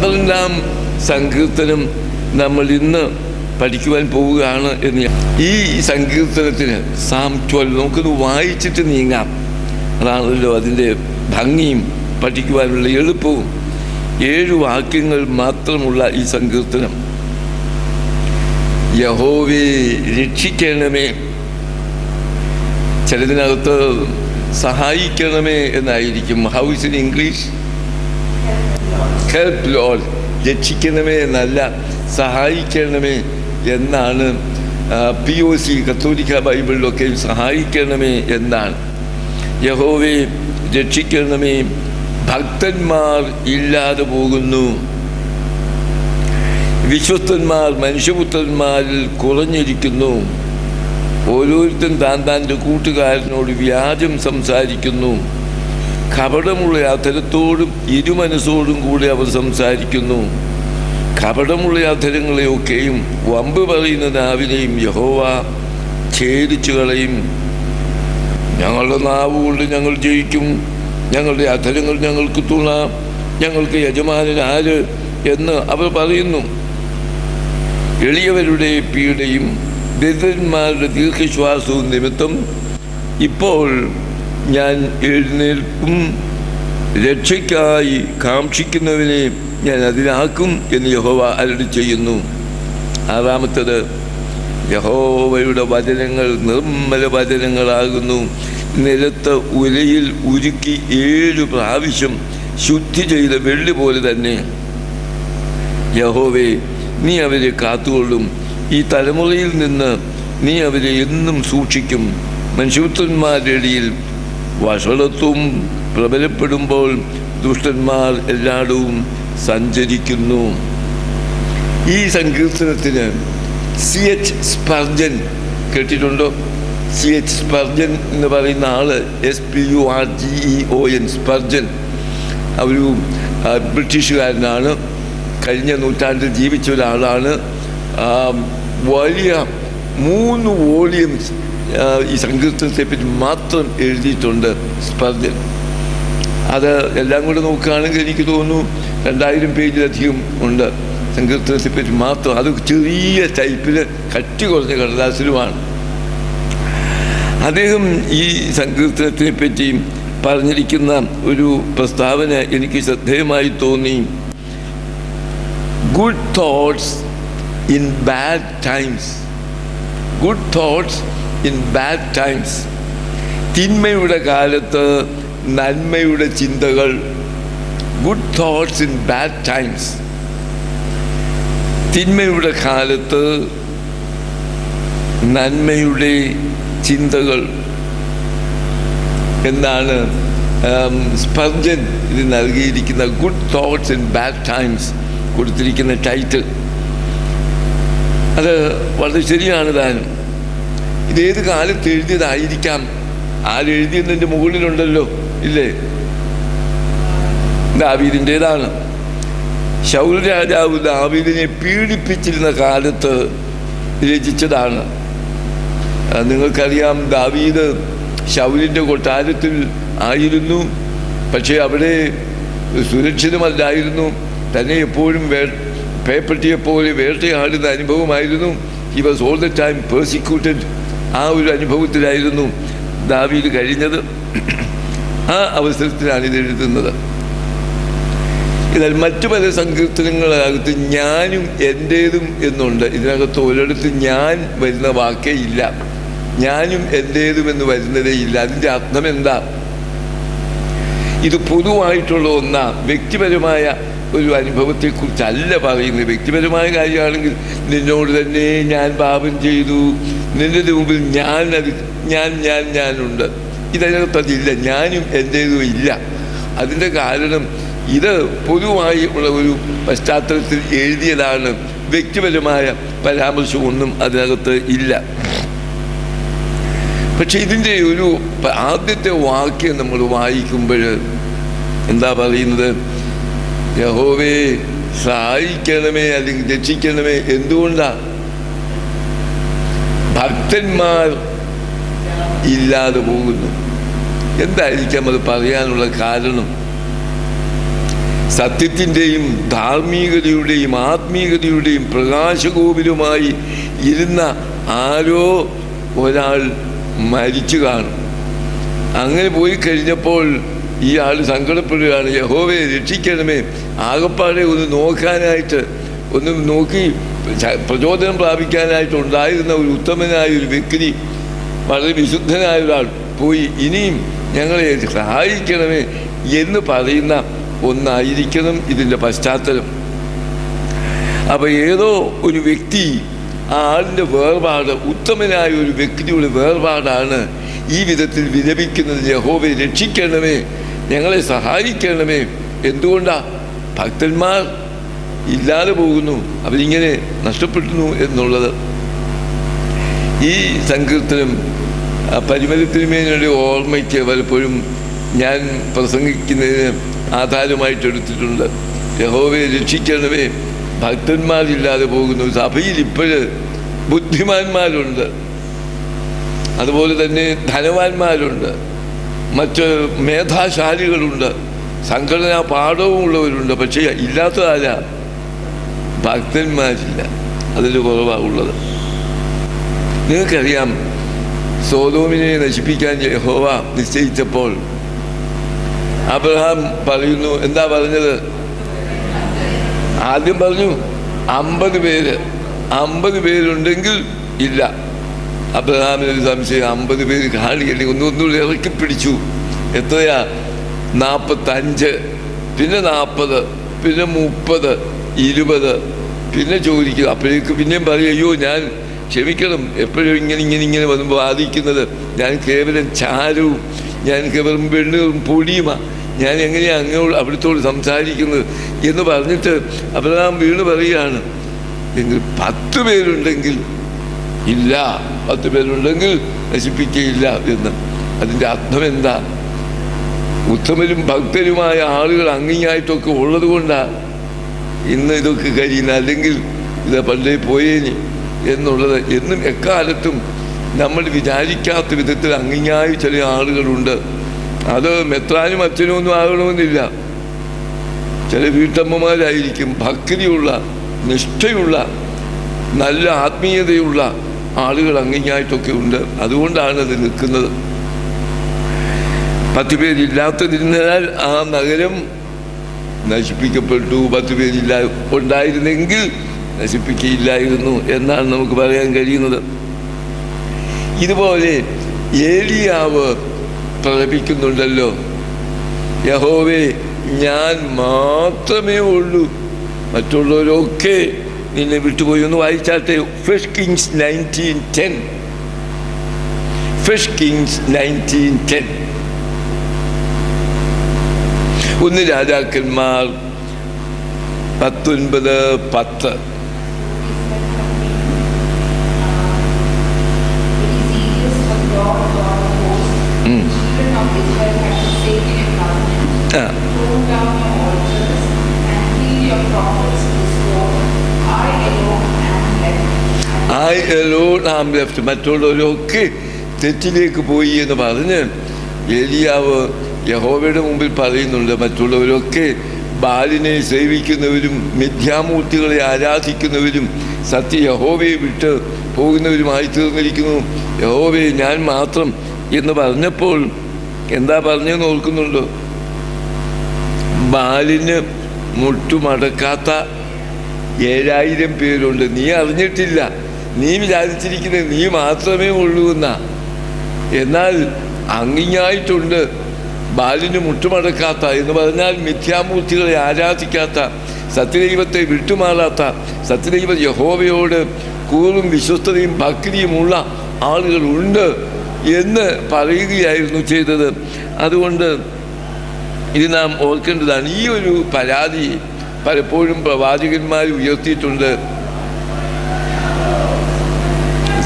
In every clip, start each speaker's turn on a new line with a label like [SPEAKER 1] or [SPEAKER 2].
[SPEAKER 1] 12-ാം സങ്കീർത്തനം നമ്മൾ ഇന്ന് പഠിക്കുവാൻ പോവുകയാണ് എന്ന്. ഈ സങ്കീർത്തനത്തിന് സാം 12 നമുക്കൊന്ന് വായിച്ചിട്ട് നീങ്ങാം. അതാണല്ലോ അതിൻ്റെ ഭംഗിയും പഠിക്കുവാനുള്ള എളുപ്പവും. 7 വാക്യങ്ങൾ മാത്രമുള്ള ഈ സങ്കീർത്തനം. യഹോവേ രക്ഷിക്കണമേ, ചിലതിനകത്ത് സഹായിക്കണമേ എന്നായിരിക്കും. How is in English? Help Lord. രക്ഷിക്കണമേ എന്നല്ല, സഹായിക്കണമേ എന്നാണ്. POC കത്തോലിക്ക ബൈബിളിലൊക്കെ സഹായിക്കണമേ എന്നാണ്. യഹോവേ രക്ഷിക്കണമേ, ഭക്തന്മാർ ഇല്ലാതെ പോകുന്നു, വിശ്വസ്തന്മാർ മനുഷ്യപുത്രന്മാരിൽ കുറഞ്ഞിരിക്കുന്നു, ഓരോരുത്തൻ താൻ്റെ കൂട്ടുകാരനോട് വ്യാജം സംസാരിക്കുന്നു, കപടമുള്ള അധരത്തോടും ഇരുമനസ്സോടും കൂടി അവർ സംസാരിക്കുന്നു. കപടമുള്ള അധരങ്ങളെയൊക്കെയും വമ്പ് പറയുന്ന നാവിനെയും യഹോവ ഛേദിച്ചു കളയും. ഞങ്ങളുടെ നാവ് കൊണ്ട് ഞങ്ങൾ ജയിക്കും, ഞങ്ങളുടെ അധരങ്ങൾ ഞങ്ങൾക്ക് തുണ, ഞങ്ങൾക്ക് യജമാനൻ ആര് എന്ന് അവർ പറയുന്നു. എളിയവരുടെ പീഡയും ദരിദ്രന്മാരുടെ ദീർഘശ്വാസവും നിമിത്തം ഇപ്പോൾ ഞാൻ എഴുന്നേൽക്കും, രക്ഷയ്ക്കായി കാക്ഷിക്കുന്നവനെ ഞാൻ അതിനാക്കും എന്ന് യഹോവ അരുളി ചെയ്യുന്നു. 6-ാമത്തേത്, യഹോവയുടെ വചനങ്ങൾ നിർമ്മല വചനങ്ങളാകുന്നു, നിലത്ത് ഉലയിൽ ഉരുക്കി 7 പ്രാവശ്യം ശുദ്ധി ചെയ്ത വെള്ളി പോലെ തന്നെ. യഹോവേ നീ അവരെ കാത്തുകൊള്ളും, ഈ തലമുറയിൽ നിന്ന് നീ അവരെ എന്നും സൂക്ഷിക്കും. മനുഷ്യപുത്രന്മാരുടെ ഇടയിൽ വഷളത്വം പ്രബലപ്പെടുമ്പോൾ ദുഷ്ടന്മാർ എല്ലായിടവും സഞ്ചരിക്കുന്നു. ഈ സങ്കീർത്തനത്തിന് CH സ്പർജൻ കേട്ടിട്ടുണ്ടോ? CH സ്പർജൻ എന്ന് പറയുന്ന ആള് SPURGEON സ്പർജൻ ഒരു ബ്രിട്ടീഷുകാരനാണ്. കഴിഞ്ഞ നൂറ്റാണ്ടിൽ ജീവിച്ച ഒരാളാണ്. വലിയ 3 വോളിയംസ് ഈ സങ്കീർത്തനത്തെ പറ്റി മാത്രം എഴുതിയിട്ടുണ്ട് സ്പർജൻ. അത് എല്ലാം കൂടെ നോക്കുകയാണെങ്കിൽ എനിക്ക് തോന്നുന്നു 2000 പേജിലധികം ഉണ്ട് സങ്കീർത്തനത്തെ പറ്റി മാത്രം. അത് ചെറിയ ടൈപ്പിൽ കട്ടി കുറഞ്ഞ കടലാസിലുമാണ്. അദ്ദേഹം ഈ സങ്കീർത്തനത്തിനെ പറ്റി പറഞ്ഞിരിക്കുന്ന ഒരു പ്രസ്താവന എനിക്ക് ശ്രദ്ധേയമായി തോന്നി. Good thoughts in bad times. Good thoughts in bad times. തിന്മയുടെ കാലത്ത് നന്മയുടെ ചിന്തകൾ. Good thoughts in bad times. തിന്മയുടെ കാലത്ത് നന്മയുടെ ചിന്തകൾ എന്നാണ് സ്പർജൻ ഇത് നൽകിയിരിക്കുന്ന good thoughts in bad times കൊടുത്തിരിക്കുന്ന ടൈറ്റിൽ. അത് വളരെ ശരിയാണ് താനും. ഇതേത് കാലത്ത് എഴുതിയതായിരിക്കാം? ആരെഴുതിയെന്നതിൻ്റെ മുകളിലുണ്ടല്ലോ, ഇല്ലേ? ദാവീദിൻ്റേതാണ്. ശൗൽ രാജാവ് ദാവീദിനെ പീഡിപ്പിച്ചിരുന്ന കാലത്ത് രചിച്ചതാണ്. നിങ്ങൾക്കറിയാം, ദാവീദ് ശൗലിൻ്റെ കൊട്ടാരത്തിൽ ആയിരുന്നു. പക്ഷേ അവിടെ സുരക്ഷിതമല്ലായിരുന്നു. തന്നെ എപ്പോഴും പേപ്പട്ടിയെപ്പോലെ വേട്ടയാടുന്ന അനുഭവമായിരുന്നു. He was all the time persecuted. ആ ഒരു അനുഭവത്തിലായിരുന്നു ദാവീദ് കഴിഞ്ഞത്. ആ അവസരത്തിലാണ് ഇത് എഴുതുന്നത്. എന്നാൽ മറ്റു പല സങ്കീർത്തനങ്ങളകത്ത് ഞാനും എൻ്റേതും എന്നുണ്ട്. ഇതിനകത്ത് ഒരിടത്ത് ഞാൻ വരുന്ന വാക്കേ ഇല്ല. ഞാനും എൻ്റേതും എന്ന് വരുന്നതേ ഇല്ല. അതിൻ്റെ അർത്ഥം എന്താ? ഇത് പൊതുവായിട്ടുള്ള ഒന്നാ. വ്യക്തിപരമായ ഒരു അനുഭവത്തെക്കുറിച്ചല്ല പറയുന്നത്. വ്യക്തിപരമായ കാര്യമാണെങ്കിൽ നിന്നോട് തന്നെ ഞാൻ പാപം ചെയ്തു, നിന്റെ മുമ്പിൽ ഞാനുണ്ട്. ഇതിനകത്തതില്ല. ഞാനും എൻ്റേതും ഇല്ല. അതിൻ്റെ കാരണം ഇത് പൊതുവായി ഉള്ള ഒരു പശ്ചാത്തലത്തിൽ എഴുതിയതാണ്. വ്യക്തിപരമായ പരാമർശമൊന്നും അതിനകത്ത് ഇല്ല. പക്ഷെ ഇതിൻ്റെ ഒരു ആദ്യത്തെ വാക്യം നമ്മൾ വായിക്കുമ്പോൾ എന്താ പറയുന്നത്? യഹോവേ സഹായിക്കണമേ, അല്ലെങ്കിൽ രക്ഷിക്കണമേ. എന്തുകൊണ്ടാണ്? ഭക്തന്മാർ ഇല്ലാതെ പോകുന്നു. എന്തായിരിക്കാം അത് പറയാനുള്ള കാരണം? സത്യത്തിൻ്റെയും ധാർമ്മികതയുടെയും ആത്മീയതയുടെയും പ്രകാശഗോപുരമായി ഇരുന്ന ആരോ ഒരാൾ മരിച്ചു കാണും. അങ്ങനെ പോയി കഴിഞ്ഞപ്പോൾ ഈ ആൾ സങ്കടപ്പെടുകയാണ്, യഹോവയെ രക്ഷിക്കണമേ. ആകപ്പാടെ ഒന്ന് നോക്കാനായിട്ട്, ഒന്ന് നോക്കി പ്രചോദനം പ്രാപിക്കാനായിട്ട് ഉണ്ടായിരുന്ന ഒരു ഉത്തമനായ ഒരു വ്യക്തി, വളരെ വിശുദ്ധനായ ഒരാൾ പോയി ഇനിയും ഞങ്ങളെ സഹായിക്കണമേ എന്ന് പറയുന്ന ഒന്നായിരിക്കണം ഇതിൻ്റെ പശ്ചാത്തലം. അപ്പോൾ ഏതോ ഒരു വ്യക്തി, ആ ആളിൻ്റെ വേർപാട്, ഉത്തമനായ ഒരു വ്യക്തിയുടെ വേർപാടാണ് ഈ വിധത്തിൽ വിലപിക്കുന്നത്. യഹോവയെ രക്ഷിക്കണമേ, ഞങ്ങളെ സഹായിക്കണമേ. എന്തുകൊണ്ടാ? ഭക്തന്മാർ ഇല്ലാതെ പോകുന്നു, അവരിങ്ങനെ നഷ്ടപ്പെടുന്നു എന്നുള്ളത്. ഈ സങ്കീർത്തനം പരിമലത്തിന്മേനയുടെ ഓർമ്മയ്ക്ക് പലപ്പോഴും ഞാൻ പ്രസംഗിക്കുന്നതിന് ആധാരമായിട്ടെടുത്തിട്ടുണ്ട്. യഹോവയെ രക്ഷിക്കണമേ, ഭക്തന്മാരില്ലാതെ പോകുന്നു. സഭയിൽ ഇപ്പോഴ് ബുദ്ധിമാന്മാരുണ്ട്, അതുപോലെ തന്നെ ധനവാന്മാരുണ്ട്, മറ്റ് മേധാശാലികളുണ്ട്, സംഘടനാ പാഠവും ഉള്ളവരുണ്ട്. പക്ഷേ ഇല്ലാത്തതാരാ? ഭക്തന്മാരില്ല. അതിൻ്റെ കുറവാണ് ഉള്ളത്. നിങ്ങൾക്കറിയാം, സോദോമിനെ നശിപ്പിക്കാൻ യഹോവ നിശ്ചയിച്ചപ്പോൾ അബ്രഹാം പറയുന്നു, എന്താ പറഞ്ഞത്? ആദ്യം പറഞ്ഞു 50 പേര്, 50 പേരുണ്ടെങ്കിൽ ഇല്ല. അബ്രഹാമിനൊരു സംശയം, 50 പേര് കാണിക്കല്ലേ, ഒന്നുകൂടി ഇറക്കി പിടിച്ചു. എത്രയാ? 45, പിന്നെ 40, പിന്നെ 30, 20, പിന്നെ ചോദിക്കുക. അപ്പോഴേക്ക് പിന്നെയും പറയും, അയ്യോ ഞാൻ ക്ഷമിക്കണം, എപ്പോഴും ഇങ്ങനെ വന്ന് വാദിക്കുന്നത്, ഞാൻ കേവലം ചാരവും, ഞാൻ കേവലം വെണ്ണും പൊടിയുമാണ്, ഞാൻ എങ്ങനെയാണ് അങ്ങോട്ട് അവിടുത്തോട് സംസാരിക്കുന്നത് എന്ന് പറഞ്ഞിട്ട് അബ്രഹാം വീണ് പറയുകയാണ്, എങ്കിൽ 10 പേരുണ്ടെങ്കിൽ ഇല്ല, 10 പേരുണ്ടെങ്കിൽ നശിപ്പിക്കുകയില്ല എന്ന്. അതിൻ്റെ അർത്ഥം എന്താ? ഉത്തമരും ഭക്തരുമായ ആളുകൾ അങ്ങിങ്ങായിട്ടൊക്കെ ഉള്ളത് കൊണ്ടാണ് ഇന്ന് ഇതൊക്കെ കഴിയുന്നത്. അല്ലെങ്കിൽ ഇത് പണ്ടേ പോയേനി എന്നുള്ളത്. എന്നും എക്കാലത്തും നമ്മൾ വിചാരിക്കാത്ത വിധത്തിൽ അങ്ങിങ്ങായി ചില ആളുകളുണ്ട്. അത് മെത്രാനും അച്ഛനും ഒന്നും ആകണമെന്നില്ല. ചില വീട്ടമ്മമാരായിരിക്കും. ഭക്തിയുള്ള, നിഷ്ഠയുള്ള, നല്ല ആത്മീയതയുള്ള ആളുകൾ അങ്ങിങ്ങായിട്ടൊക്കെ ഉണ്ട്. അതുകൊണ്ടാണ് അത് നിൽക്കുന്നത്. 10 പേരില്ലാത്തതിനാൽ ആ നഗരം നശിപ്പിക്കപ്പെട്ടു. 10 പേരില്ല ഉണ്ടായിരുന്നെങ്കിൽ നശിപ്പിക്കുകയില്ലായിരുന്നു എന്നാണ് നമുക്ക് പറയാൻ കഴിയുന്നത്. ഇതുപോലെ ഏലിയാവ് പ്രലപിക്കുന്നുണ്ടല്ലോ, യഹോവേ ഞാൻ മാത്രമേ ഉള്ളൂ, മറ്റുള്ളവരൊക്കെ നിന്നെ വിട്ടുപോയി. ഒന്ന് വായിച്ചാട്ടെ, 1 Kings 19:10. 1 Kings 19:10. 1 രാജാക്കന്മാർ 19:10. I alone am left. മറ്റുള്ളവരൊക്കെ തെറ്റിലേക്ക് പോയി എന്ന് പറഞ്ഞ് ഏലിയാവ് യഹോവയുടെ മുമ്പിൽ പറയുന്നുണ്ട്, മറ്റുള്ളവരൊക്കെ ബാലിനെ സേവിക്കുന്നവരും മിഥ്യാമൂർത്തികളെ ആരാധിക്കുന്നവരും സത്യ യഹോവയെ വിട്ട് പോകുന്നവരുമായി തീർന്നിരിക്കുന്നു. യഹോവയെ ഞാൻ മാത്രം എന്ന് പറഞ്ഞപ്പോൾ എന്താ പറഞ്ഞെന്ന് ഓർക്കുന്നുണ്ടോ? ബാലിന് മുട്ടുമടക്കാത്ത 7000 പേരുണ്ട്. നീ അറിഞ്ഞിട്ടില്ല, നീ വിചാരിച്ചിരിക്കുന്നത് നീ മാത്രമേ ഉള്ളൂ എന്നാ. എന്നാൽ അങ്ങിങ്ങായിട്ടുണ്ട് ബാലിന് മുട്ടുമടക്കാത്ത എന്ന് പറഞ്ഞാൽ മിഥ്യാമൂർത്തികളെ ആരാധിക്കാത്ത, സത്യദൈവത്തെ വിട്ടുമാറാത്ത, സത്യദൈവ യഹോവയോട് കൂറും വിശ്വസ്തതയും ഭക്തിയുമുള്ള ആളുകളുണ്ട് എന്ന് പറയുകയായിരുന്നു ചെയ്തത്. അതുകൊണ്ട് ഇത് നാം ഓർക്കേണ്ടതാണ്. ഈ ഒരു പരാതി പലപ്പോഴും പ്രവാചകന്മാർ ഉയർത്തിയിട്ടുണ്ട്.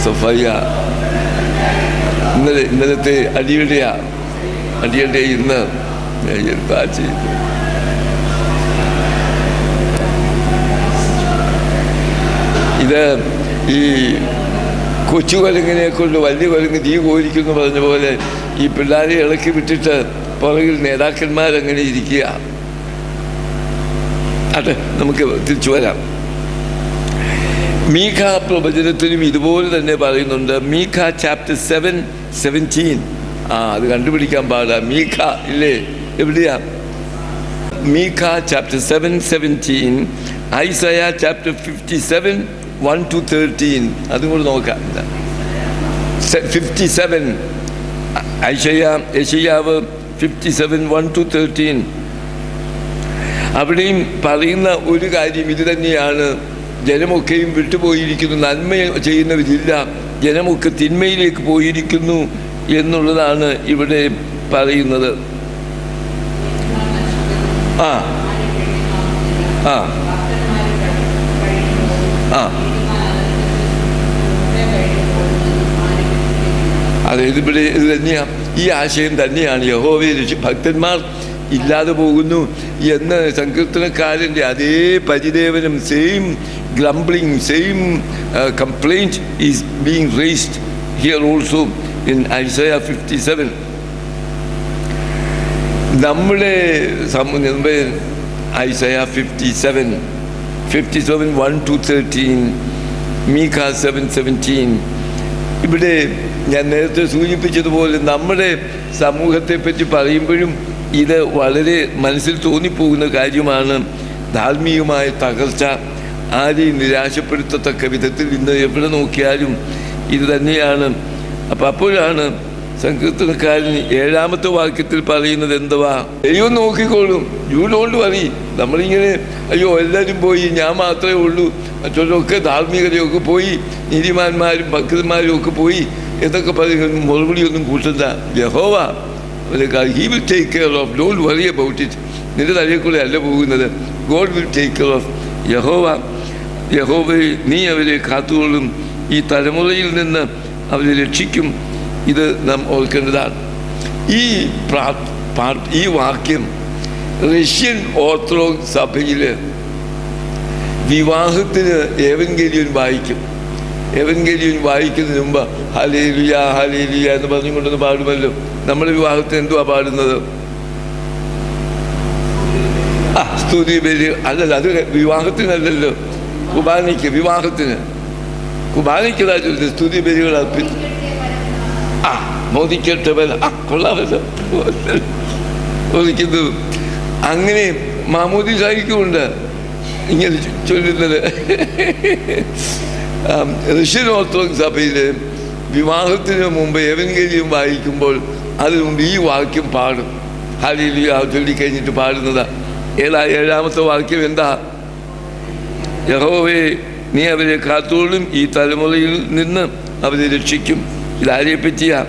[SPEAKER 1] സഫയ്യ ഇന്നലത്തെ അടിയുടെ ഇന്ന് എന്താ ചെയ്തു? ഇത് ഈ കൊച്ചു കൊരങ്ങിനെ കൊണ്ട് വലിയ കൊരങ്ങ് തീ കോരിക്കുന്നു പറഞ്ഞ പോലെ ഈ പിള്ളേരെ ഇളക്കി വിട്ടിട്ട് പുറകിൽ നേതാക്കന്മാരങ്ങനെ ഇരിക്കുക. അത് നമുക്ക് തിരിച്ചു വരാം. മീഖ പ്രവചനത്തിലും ഇതുപോലെ തന്നെ പറയുന്നുണ്ട്. മീഖ ചാപ്റ്റർ 7:17. അത് കണ്ടുപിടിക്കാൻ പാടാ. മീഖ ഇല്ലേ, എവിടെയാ? മീഖ ചാപ്റ്റർ 7:17, ഐസയ ചാപ്റ്റർ 57:1-13. അതും കൂടെ നോക്കാം. 57 യെശയ്യാവ് 57:1-13. അവിടെയും പറയുന്ന ഒരു കാര്യം ഇത് തന്നെയാണ്. ജനമൊക്കെയും വിട്ടുപോയിരിക്കുന്നു, നന്മ ചെയ്യുന്നവരില്ല, ജനമൊക്കെ തിന്മയിലേക്ക് പോയിരിക്കുന്നു എന്നുള്ളതാണ് ഇവിടെ പറയുന്നത്. ആ ആ ആ അതായത് ഇവിടെ ഇത് തന്നെയാണ്, ഈ ആശയം തന്നെയാണ്. യഹോവയെ ഭക്തന്മാർ ഇല്ലാതെ പോകുന്നു എന്ന സങ്കീർത്തനക്കാരൻ്റെ അതേ പരിദേവനം, same grumbling, same complaint is being raised here also in Isaiah 57. നമ്മുടെ ഐസയ 57:1-13, മീഖ 7:17. ഇവിടെ ഞാൻ നേരത്തെ സൂചിപ്പിച്ചതുപോലെ നമ്മുടെ സമൂഹത്തെ പറ്റി പറയുമ്പോഴും ഇത് വളരെ മനസ്സിൽ തോന്നിപ്പോകുന്ന കാര്യമാണ്. ധാർമ്മികമായ തകർച്ച ആരെയും നിരാശപ്പെടുത്തത്തക്ക വിധത്തിൽ ഇന്ന് എവിടെ നോക്കിയാലും ഇത് തന്നെയാണ്. അപ്പോഴാണ് സങ്കീർത്തനക്കാരൻ 7-ാമത്തെ വാക്യത്തിൽ പറയുന്നത് എന്തുവാ? ദൈവം നോക്കിക്കോളും, യു ഡോണ്ട് വറി. നമ്മളിങ്ങനെ അയ്യോ എല്ലാവരും പോയി, ഞാൻ മാത്രമേ ഉള്ളൂ, മറ്റുള്ളവരൊക്കെ ധാർമ്മികതയൊക്കെ പോയി, നീതിമാന്മാരും ഭക്തന്മാരും ഒക്കെ പോയി എന്നൊക്കെ പറയുന്ന മറുപടിയൊന്നും കൂട്ടണ്ട. യഹോവ he will take care of, don't worry about it. നിന്റെ തലയെക്കൂടെ അല്ല പോകുന്നത്, God will take care of. യഹോവയെ നീ അവരെ കാത്തുകൊള്ളും, ഈ തലമുറയിൽ നിന്ന് അവരെ രക്ഷിക്കും. ഇത് നാം ഓർക്കേണ്ടതാണ്. ഈ വാക്യം റഷ്യൻ ഓർത്തഡോക്സ് സഭയിൽ വിവാഹത്തിന് ഏവൻഗേലിയൻ വായിക്കും. ഏവൻഗേലിയൻ വായിക്കുന്നതിന് മുമ്പ് ഹല്ലേലൂയ ഹല്ലേലൂയ എന്ന് പറഞ്ഞുകൊണ്ടൊന്ന് പാടുമല്ലോ. നമ്മുടെ വിവാഹത്തിന് എന്തുവാ പാടുന്നത്? സ്തുതി ബലി അല്ലല്ലോ, അത് വിവാഹത്തിനല്ലല്ലോ, കുർബാനയ്ക്ക്. കുർബാനയ്ക്കതാ ചൊല്ലുന്നത്, സ്തുതി ബലികൾ അർപ്പിച്ചു. മോദിക്കട്ടെ ബല, കൊള്ളാമല്ലോ മോദിക്കുന്നു. അങ്ങനെ മാമോദിസായിക്കുമുണ്ട് ഇങ്ങനെ ചൊല്ലുന്നത്. റഷ്യൻ ഓർത്തഡോക്സ് സഭയിൽ വിവാഹത്തിന് മുമ്പ് എവൻഗേലിയം വായിക്കുമ്പോൾ അതിനു മുമ്പ് ഈ വാക്യം പാടും. ഹല്ലേലൂയ ചൊല്ലിക്കഴിഞ്ഞിട്ട് പാടുന്നതാ. 7-ാമത്തെ വാക്യം എന്താ? യഹോവേ നീ അവരെ കാത്തുകൊള്ളും, ഈ തലമുറയിൽ നിന്ന് അവരെ രക്ഷിക്കും. ഇതാരെ പറ്റിയാ?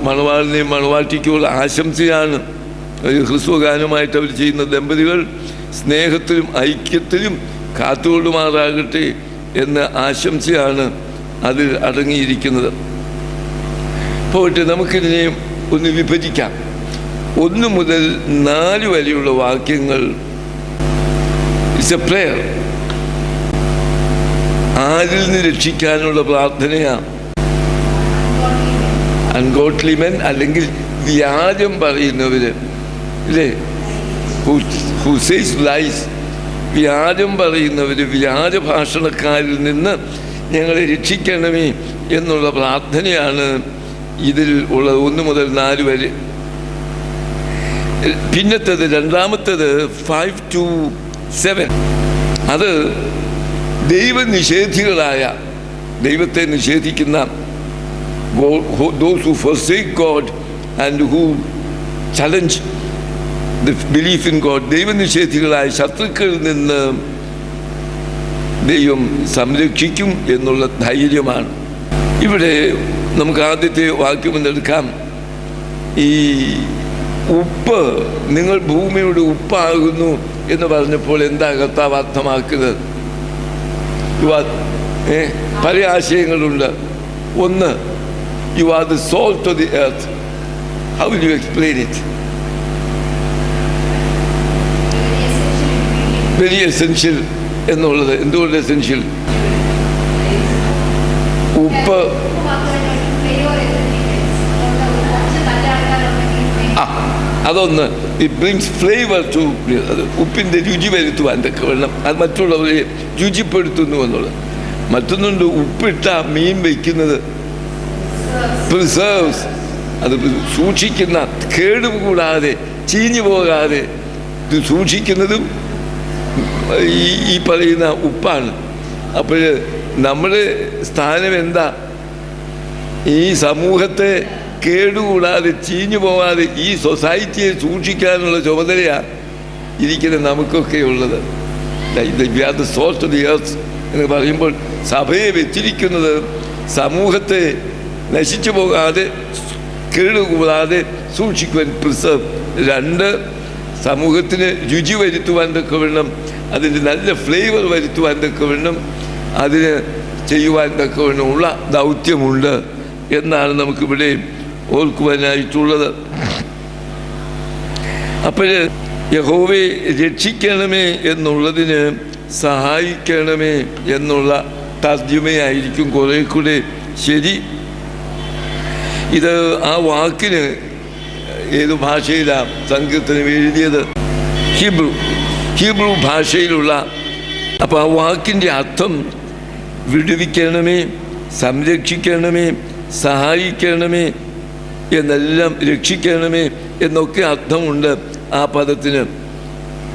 [SPEAKER 1] മണവാളിനെയും മണവാട്ടിക്കുള്ള ആശംസയാണ്. ഒരു ഹ്രസ്വഗാനമായിട്ട് അവർ ചെയ്യുന്ന ദമ്പതികൾ സ്നേഹത്തിലും ഐക്യത്തിലും കാത്തുകൊള്ളുമാറാകട്ടെ എന്ന ആശംസയാണ് അതിൽ അടങ്ങിയിരിക്കുന്നത്. പോയിട്ട് നമുക്കിതിനെ ഒന്ന് വിഭജിക്കാം. 1 മുതൽ 4 വരെയുള്ള വാക്യങ്ങൾ ഇറ്റ്സ് എ പ്രെയർ. ആരിൽ നിന്ന് രക്ഷിക്കാനുള്ള പ്രാർത്ഥനയാണ്. അൺഗോഡ്ലി മെൻ, അല്ലെങ്കിൽ വ്യാജം പറയുന്നവര് ഇല്ലേ, ഹു സേസ് ലൈസ്, വ്യാജം പറയുന്നവർ, വ്യാജ ഭാഷണക്കാരിൽ നിന്ന് ഞങ്ങളെ രക്ഷിക്കണമേ എന്നുള്ള പ്രാർത്ഥനയാണ് ഇതിൽ ഉള്ളത്. 1 മുതൽ 4 വരെ. പിന്നത്തേത്, രണ്ടാമത്തേത് 5 to 7. അത് ദൈവനിഷേധികളായ, ദൈവത്തെ നിഷേധിക്കുന്ന, those who forsake God and who challenge the belief in God, ദൈവനിഷേധികളായ ശത്രുക്കളിൽ നിന്ന് ദൈവം സംരക്ഷിക്കും എന്നുള്ള ധൈര്യമാണ്. ഇവിടെ നമുക്ക് ആദ്യത്തെ വാക്യമെന്നെടുക്കാം. ഈ ഉപ്പ്, നിങ്ങൾ ഭൂമിയുടെ ഉപ്പാകുന്നു എന്ന് പറഞ്ഞപ്പോൾ എന്താ കർത്താവ് അർത്ഥമാക്കുന്നത്? പല ആശയങ്ങളുണ്ട്. ഒന്ന്, you are the salt of the earth. How will you explain it? Very essential എന്നുള്ളത്. എന്തുകൊണ്ട് എസെൻഷ്യൽ? ഉപ്പ് അതൊന്ന്. ഇറ്റ് ബ്രിങ്സ് ഫ്ലേവർ ടു, അത് ഉപ്പിൻ്റെ രുചി വരുത്തുവാൻ തക്കവണ്ണം അത് മറ്റുള്ളവരെ രുചിപ്പെടുത്തുന്നു എന്നുള്ളത്. മറ്റൊന്നുണ്ട്, ഉപ്പിട്ട മീൻ വയ്ക്കുന്നത് പ്രിസേർവ്സ്, അത് സൂക്ഷിക്കുന്ന, കേടുകൂടാതെ ചീഞ്ഞു പോകാതെ ഇത് സൂക്ഷിക്കുന്നതും ഈ പറയുന്ന ഉപ്പാണ്. അപ്പോൾ നമ്മുടെ സ്ഥാനം എന്താ? ഈ സമൂഹത്തെ കേടുകൂടാതെ ചീഞ്ഞു പോകാതെ ഈ സൊസൈറ്റിയെ സൂക്ഷിക്കാനുള്ള ചുമതലയാണ് ഇരിക്കുന്ന നമുക്കൊക്കെ ഉള്ളത്. സോൾട്ട് ഓഫ് ദി എർത്ത് എന്ന് പറയുമ്പോൾ സഭയെ വെച്ചിരിക്കുന്നത് സമൂഹത്തെ നശിച്ചു പോകാതെ കേടുകൂടാതെ സൂക്ഷിക്കുവാൻ, പ്രിസർവ്. 2, സമൂഹത്തിന് രുചി വരുത്തുവാൻ തക്കവണ്ണം, അതിൻ്റെ നല്ല ഫ്ലേവർ വരുത്തുവാൻ തക്കവണ്ണം, അതിന് ചെയ്യുവാൻ തക്കവണ്ണമുള്ള ദൗത്യമുണ്ട് എന്നാണ് നമുക്കിവിടെ ഓർക്കുവാനായിട്ടുള്ളത്. അപ്പോൾ യഹോവയെ രക്ഷിക്കണമേ എന്നുള്ളതിന് സഹായിക്കണമേ എന്നുള്ള തർജ്ജമയായിരിക്കും കുറേ കൂടെ ശരി. ഇത് ആ വാക്കിന് ഏത് ഭാഷയിലാണ് സങ്കീർത്തനം എഴുതിയത്? ഹീബ്രു ഭാഷയിലുള്ള. അപ്പോൾ ആ വാക്കിൻ്റെ അർത്ഥം വിടുവിക്കണമേ, സംരക്ഷിക്കണമേ, സഹായിക്കണമേ എന്നെല്ലാം, രക്ഷിക്കണമേ എന്നൊക്കെ അർത്ഥമുണ്ട് ആ പദത്തിന്.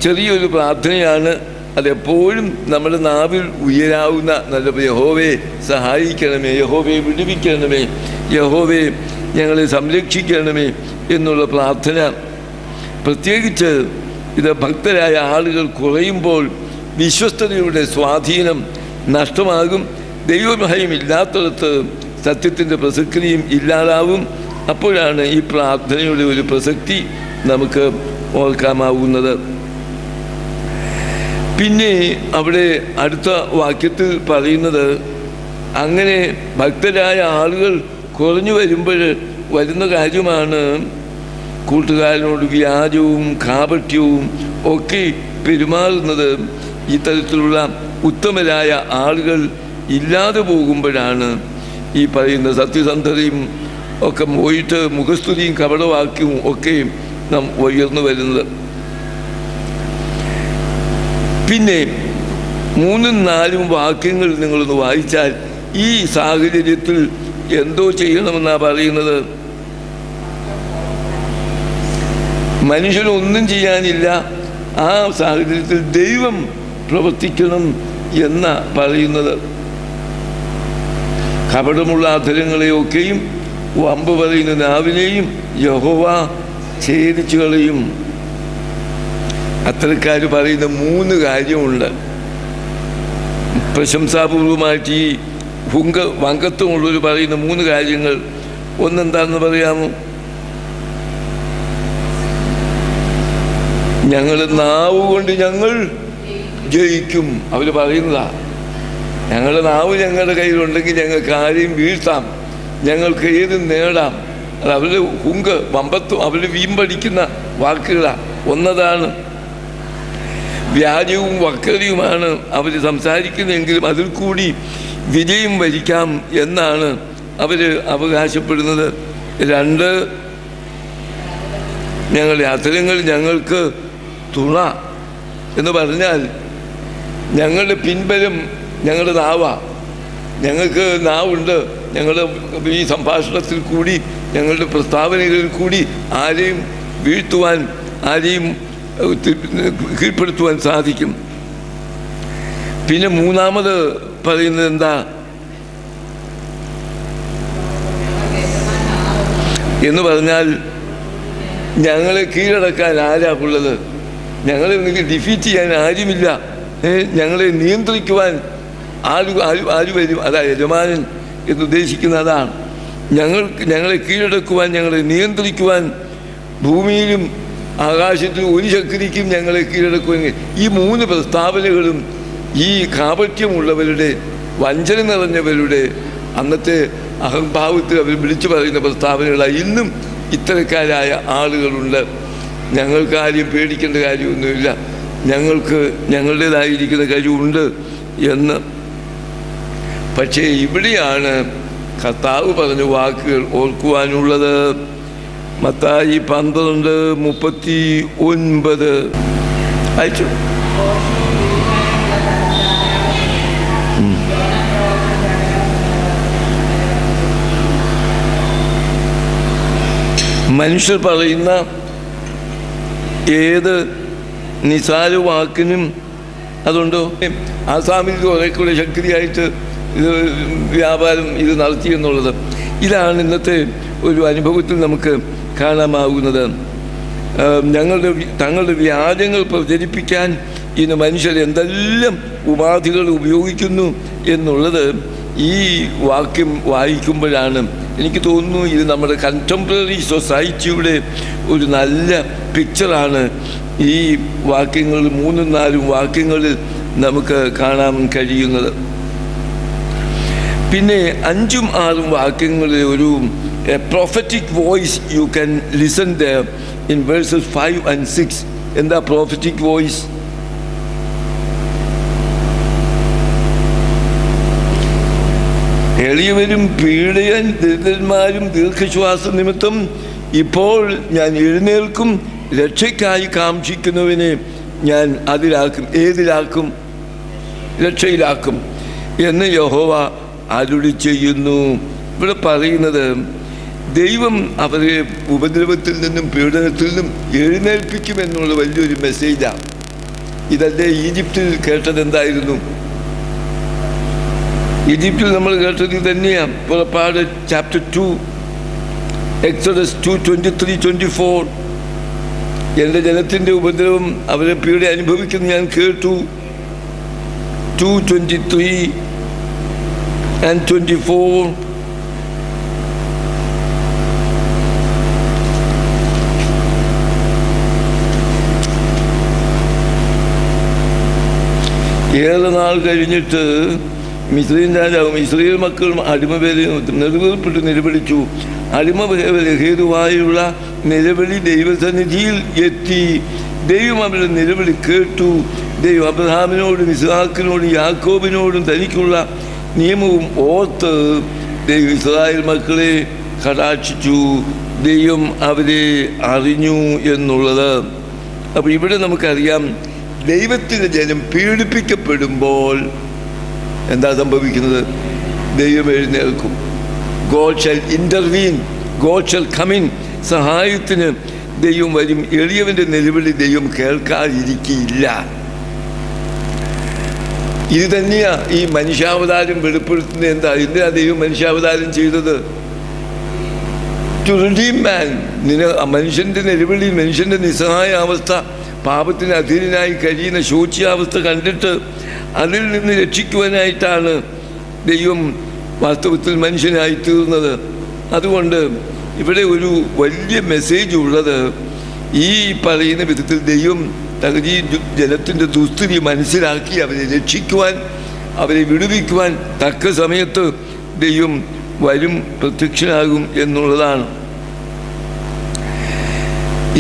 [SPEAKER 1] ചെറിയൊരു പ്രാർത്ഥനയാണ്, അതെപ്പോഴും നമ്മുടെ നാവിൽ ഉയരാവുന്ന നല്ല യഹോവയെ സഹായിക്കണമേ, യഹോവയെ വിടുവിക്കണമേ, യഹോവയെ ഞങ്ങളെ സംരക്ഷിക്കണമേ എന്നുള്ള പ്രാർത്ഥന. പ്രത്യേകിച്ച് ഇത് ഭക്തരായ ആളുകൾ കുറയുമ്പോൾ വിശ്വസ്തതയുടെ സ്വാധീനം നഷ്ടമാകും. ദൈവഭയം ഇല്ലാത്തടത്ത് സത്യത്തിൻ്റെ പ്രസക്തിയും ഇല്ലാതാവും. അപ്പോഴാണ് ഈ പ്രാർത്ഥനയുടെ ഒരു പ്രസക്തി നമുക്ക് ഓർക്കാമാവുന്നത്. പിന്നെ അവിടെ അടുത്ത വാക്യത്തിൽ പറയുന്നത്, അങ്ങനെ ഭക്തരായ ആളുകൾ കുറഞ്ഞു വരുമ്പോൾ വരുന്ന കാര്യമാണ് കൂട്ടുകാരനോട് വ്യാജവും കാപട്യവും ഒക്കെ പെരുമാറുന്നത്. ഈ തരത്തിലുള്ള ഉത്തമരായ ആളുകൾ ഇല്ലാതെ പോകുമ്പോഴാണ് ഈ പറയുന്ന സത്യസന്ധതയും ഒക്കെ പോയിട്ട് മുഖസ്തുതിയും കപടവാക്യവും ഒക്കെ നാം ഉയർന്നു വരുന്നത്. പിന്നെ 3, 4 വാക്യങ്ങൾ നിങ്ങളൊന്ന് വായിച്ചാൽ ഈ സാഹചര്യത്തിൽ എന്തോ ചെയ്യണമെന്നാണ് പറയുന്നത്. മനുഷ്യനൊന്നും ചെയ്യാനില്ല, ആ സാഹചര്യത്തിൽ ദൈവം പ്രവർത്തിക്കണം എന്ന പറയുന്നത്. കപടമുള്ള അധരങ്ങളെയൊക്കെയും വമ്പ് പറയുന്ന നാവിനെയും യഹോവ ഛേദിച്ചു കളയും. അത്തരക്കാർ പറയുന്ന 3 കാര്യമുണ്ട്. പ്രശംസാപൂർവമായിട്ട് ഈ വങ്കത്വമുള്ളവർ പറയുന്ന 3 കാര്യങ്ങൾ. ഒന്നെന്താണെന്ന് പറയാമോ? ഞങ്ങൾ നാവ് കൊണ്ട് ഞങ്ങൾ ജയിക്കും. അവർ പറയുന്നതാ, ഞങ്ങളുടെ നാവ് ഞങ്ങളുടെ കയ്യിലുണ്ടെങ്കിൽ ഞങ്ങൾക്ക് ആരെയും വീഴ്ത്താം, ഞങ്ങൾക്ക് ഏതും നേടാം. അത് അവരുടെ വമ്പത്വം, അവർ വീമ്പടിക്കുന്ന വാക്കുകളാണ്. ഒന്നതാണ്. വ്യാജവും വക്രതയുമാണ് അവർ സംസാരിക്കുന്നതെങ്കിലും അതിൽ കൂടി വിജയം വരിക്കാം എന്നാണ് അവർ അവകാശപ്പെടുന്നത്. 2, ഞങ്ങളുടെ അധരങ്ങൾ ഞങ്ങൾക്ക് തുണ എന്ന് പറഞ്ഞാൽ ഞങ്ങളുടെ പിൻബലം ഞങ്ങളുടെ നാവാ. ഞങ്ങൾക്ക് നാവുണ്ട്. ഞങ്ങളുടെ ഈ സംഭാഷണത്തിൽ കൂടി, ഞങ്ങളുടെ പ്രസ്താവനകളിൽ കൂടി ആരെയും വീഴ്ത്തുവാൻ, ആരെയും കീഴ്പ്പെടുത്തുവാൻ സാധിക്കും. പിന്നെ 3 പറയുന്നത് എന്താ എന്ന് പറഞ്ഞാൽ, ഞങ്ങളെ കീഴടക്കാൻ ആരാ ഉള്ളത്? ഞങ്ങളെ ഡിഫീറ്റ് ചെയ്യാൻ ആരുമില്ല. ഞങ്ങളെ നിയന്ത്രിക്കുവാൻ ആര് വരും? അതാ യജമാനൻ എന്നുദ്ദേശിക്കുന്ന അതാണ്. ഞങ്ങളെ കീഴടക്കുവാൻ, ഞങ്ങളെ നിയന്ത്രിക്കുവാൻ ഭൂമിയിലും ആകാശത്തിലും ഒരു ശക്തിക്കും ഞങ്ങളെ കീഴടക്കുവാൻ. ഈ 3 പ്രസ്താവനകളും ഈ കാപട്യമുള്ളവരുടെ, വഞ്ചന നിറഞ്ഞവരുടെ, അന്നത്തെ അഹംഭാവത്തിൽ അവർ വിളിച്ചു പറയുന്ന പ്രസ്താവനകളാണ്. ഇന്നും ഇത്തരക്കാരായ ആളുകളുണ്ട്. ഞങ്ങൾക്ക് ആരെയും പേടിക്കേണ്ട കാര്യമൊന്നുമില്ല, ഞങ്ങൾക്ക് ഞങ്ങളുടേതായിരിക്കുന്ന കഴിവുണ്ട് എന്ന്. പക്ഷേ ഇവിടെയാണ് കർത്താവ് പറഞ്ഞ വാക്കുകൾ ഓർക്കുവാനുള്ളത്. മത്തായി 12:39 അയച്ചു. മനുഷ്യർ പറയുന്ന ഏത് നിസാര വാക്കിനും അതുണ്ടോ? ആസാമിൽ കുറെ കൂടെ ശക്തിയായിട്ട് ഇത് വ്യാപാരം ഇത് നടത്തി എന്നുള്ളത്, ഇതാണ് ഇന്നത്തെ ഒരു അനുഭവത്തിൽ നമുക്ക് കാണാമാകുന്നത്. തങ്ങളുടെ വ്യാജങ്ങൾ പ്രചരിപ്പിക്കാൻ ഇന്ന് മനുഷ്യർ എന്തെല്ലാം ഉപാധികൾ ഉപയോഗിക്കുന്നു എന്നുള്ളത് ഈ വാക്യം വായിക്കുമ്പോഴാണ് എനിക്ക് തോന്നുന്നു ഇത് നമ്മുടെ കണ്ടംപററി സൊസൈറ്റിയുടെ ഒരു നല്ല പിക്ചറാണ് ഈ വാക്യങ്ങൾ, 3-4 വാക്യങ്ങളിൽ നമുക്ക് കാണാൻ കഴിയുന്നത്. പിന്നെ 5-6 വാക്യങ്ങളിൽ ഒരു prophetic voice you can listen there in verses 5 and 6. എന്താ പ്രൊഫറ്റിക് വോയിസ്? എളിയവരും പീഡിതൻ ദരിദ്രന്മാരും ദീർഘശ്വാസ നിമിത്തം ഇപ്പോൾ ഞാൻ എഴുന്നേൽക്കും, രക്ഷയ്ക്കായി കാക്ഷിക്കുന്നവനെ ഞാൻ അതിലാക്കും. ഏതിലാക്കും? രക്ഷയിലാക്കും എന്ന് യഹോവ അരുളി ചെയ്യുന്നു. ഇവിടെ പറയുന്നത് ദൈവം അവരെ ഉപദ്രവത്തിൽ നിന്നും പീഡനത്തിൽ നിന്നും എഴുന്നേൽപ്പിക്കുമെന്നുള്ള വലിയൊരു മെസ്സേജാണ്. ഇതല്ലേ ഈജിപ്തിൽ കേട്ടത്? എന്തായിരുന്നു ഈജിപ്തിൽ നമ്മൾ കേട്ടത്? തന്നെയാണ് പുറപ്പാട് ചാപ്റ്റർ 2, എക്സോഡസ് 2:23-24. എൻ്റെ ജനത്തിൻ്റെ ഉപദ്രവം, അവരെ പീഡ അനുഭവിക്കുന്ന ഞാൻ കേട്ടു. 2:23 and 24. ഏറെ നാൾ കഴിഞ്ഞിട്ട് മിസ്രയീം രാജാവും ഇസ്രായേൽ മക്കളും അടിമവേല നെടുവേർപ്പെട്ട് നിലവിളിച്ചു. അടിമവേല ഹേതുവായുള്ള നിലവിളി ദൈവസന്നിധിയിൽ എത്തി. ദൈവം അവരുടെ നിലവിളി കേട്ടു. ദൈവം അബ്രഹാമിനോടും ഇസ്ഹാക്കിനോടും യാക്കോബിനോടും തനിക്കുള്ള നിയമവും ഓർത്ത് ദൈവം ഇസ്രായേൽ മക്കളെ കടാക്ഷിച്ചു. ദൈവം അവരെ അറിഞ്ഞു എന്നുള്ളത്. അപ്പോൾ ഇവിടെ നമുക്കറിയാം, ദൈവത്തിൻ്റെ ജനം പീഡിപ്പിക്കപ്പെടുമ്പോൾ എന്താ സംഭവിക്കുന്നത്? ദൈവം എഴുന്നേൽക്കും. God shall intervene, God shall come in. സഹായത്തിന് ദൈവം വരും. എളിയവൻ്റെ നിലവിളി ദൈവം കേൾക്കാതിരിക്കില്ല. ഇത് തന്നെയാണ് ഈ മനുഷ്യാവതാരം വെളിപ്പെടുത്തുന്നത്. എന്താ? എന്തിനാ ദൈവം മനുഷ്യാവതാരം ചെയ്തത്? ടു റിഡീം മാൻ. മനുഷ്യൻ്റെ നിലവിളി, മനുഷ്യൻ്റെ നിസ്സഹായ അവസ്ഥ, പാപത്തിന് അധീനനായി കഴിയുന്ന ശോച്യാവസ്ഥ കണ്ടിട്ട് അതിൽ നിന്ന് രക്ഷിക്കുവാനായിട്ടാണ് ദൈവം വാസ്തവത്തിൽ മനുഷ്യനായി തീർന്നത്. അതുകൊണ്ട് ഇവിടെ ഒരു വലിയ മെസ്സേജ് ഉള്ളത്, ഈ പറയുന്ന വിധത്തിൽ ദൈവം തകഴി ജനത്തിൻ്റെ ദുസ്ഥിതി മനസ്സിലാക്കി അവരെ രക്ഷിക്കുവാൻ, അവരെ വിടുവിക്കുവാൻ തക്ക സമയത്ത് ദൈവം വരും, പ്രത്യക്ഷനാകും എന്നുള്ളതാണ്.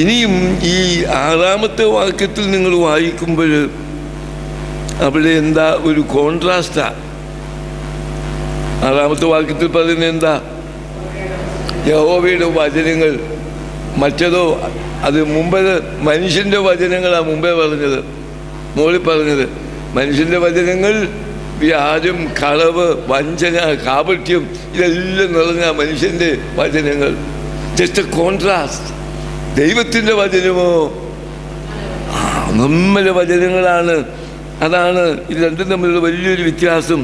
[SPEAKER 1] ഇനിയും ഈ 6ാമത്തെ വാക്യത്തിൽ നിങ്ങൾ വായിക്കുമ്പോൾ അവിടെ എന്താ ഒരു കോൺട്രാസ്റ്റാ? 6ാമത്തെ വാക്യത്തിൽ പറയുന്നത് എന്താ? യഹോവയുടെ വചനങ്ങൾ. മറ്റതോ അത് മുമ്പ് മനുഷ്യൻ്റെ വചനങ്ങളാണ് മുമ്പേ പറഞ്ഞത്, മോളിൽ പറഞ്ഞത്. മനുഷ്യൻ്റെ വചനങ്ങൾ വ്യാജം, കളവ്, വഞ്ചന, കാപട്യം, ഇതെല്ലാം നിറഞ്ഞ മനുഷ്യൻ്റെ വചനങ്ങൾ. Just A contrast. ദൈവത്തിൻ്റെ വചനമോ നിർമ്മല വചനങ്ങളാണ്. അതാണ് ഇത് രണ്ടും തമ്മിലുള്ള വലിയൊരു വ്യത്യാസം.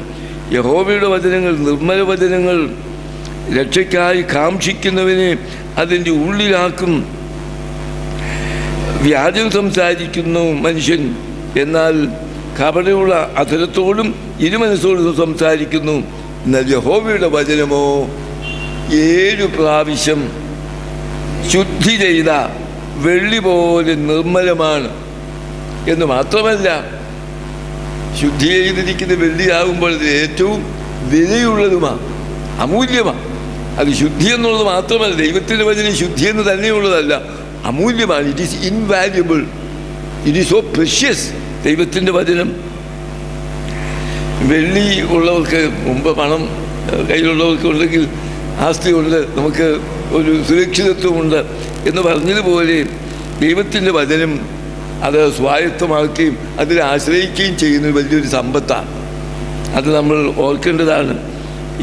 [SPEAKER 1] യഹോവയുടെ വചനങ്ങൾ നിർമ്മല വചനങ്ങൾ, രക്ഷയ്ക്കായി കാക്ഷിക്കുന്നവനെ അതിൻ്റെ ഉള്ളിലാക്കും. വ്യാജം സംസാരിക്കുന്നു മനുഷ്യൻ, എന്നാൽ കപടയുള്ള അധരത്തോടും ഇരുമനസ്സോടും സംസാരിക്കുന്നു. എന്നാൽ യഹോവയുടെ വചനമോ 7 പ്രാവശ്യം ശുദ്ധി ചെയ്ത വെള്ളി പോലെ നിർമ്മലമാണ്. എന്ന് മാത്രമല്ല, ശുദ്ധി ചെയ്തിരിക്കുന്ന വെള്ളിയാകുമ്പോൾ അത് ഏറ്റവും വിലയുള്ളതുമാണ്, അമൂല്യമാണ്. അത് ശുദ്ധി എന്നുള്ളത് മാത്രമല്ല, ദൈവത്തിൻ്റെ വചനം ശുദ്ധി എന്ന് തന്നെയുള്ളതല്ല, അമൂല്യമാണ്. It is invaluable, it is so precious. ദൈവത്തിൻ്റെ വചനം. വെള്ളി ഉള്ളവർക്ക്, മുമ്പ് പണം കയ്യിലുള്ളവർക്ക് ഉണ്ടെങ്കിൽ, ആസ്തി ഉണ്ട്, നമുക്ക് ഒരു സുരക്ഷിതത്വമുണ്ട് എന്ന് പറഞ്ഞതുപോലെ ദൈവത്തിൻ്റെ വചനം അത് സ്വായത്തമാക്കുകയും അതിൽ ആശ്രയിക്കുകയും ചെയ്യുന്ന വലിയൊരു സമ്പത്താണ്. അത് നമ്മൾ ഓർക്കേണ്ടതാണ്.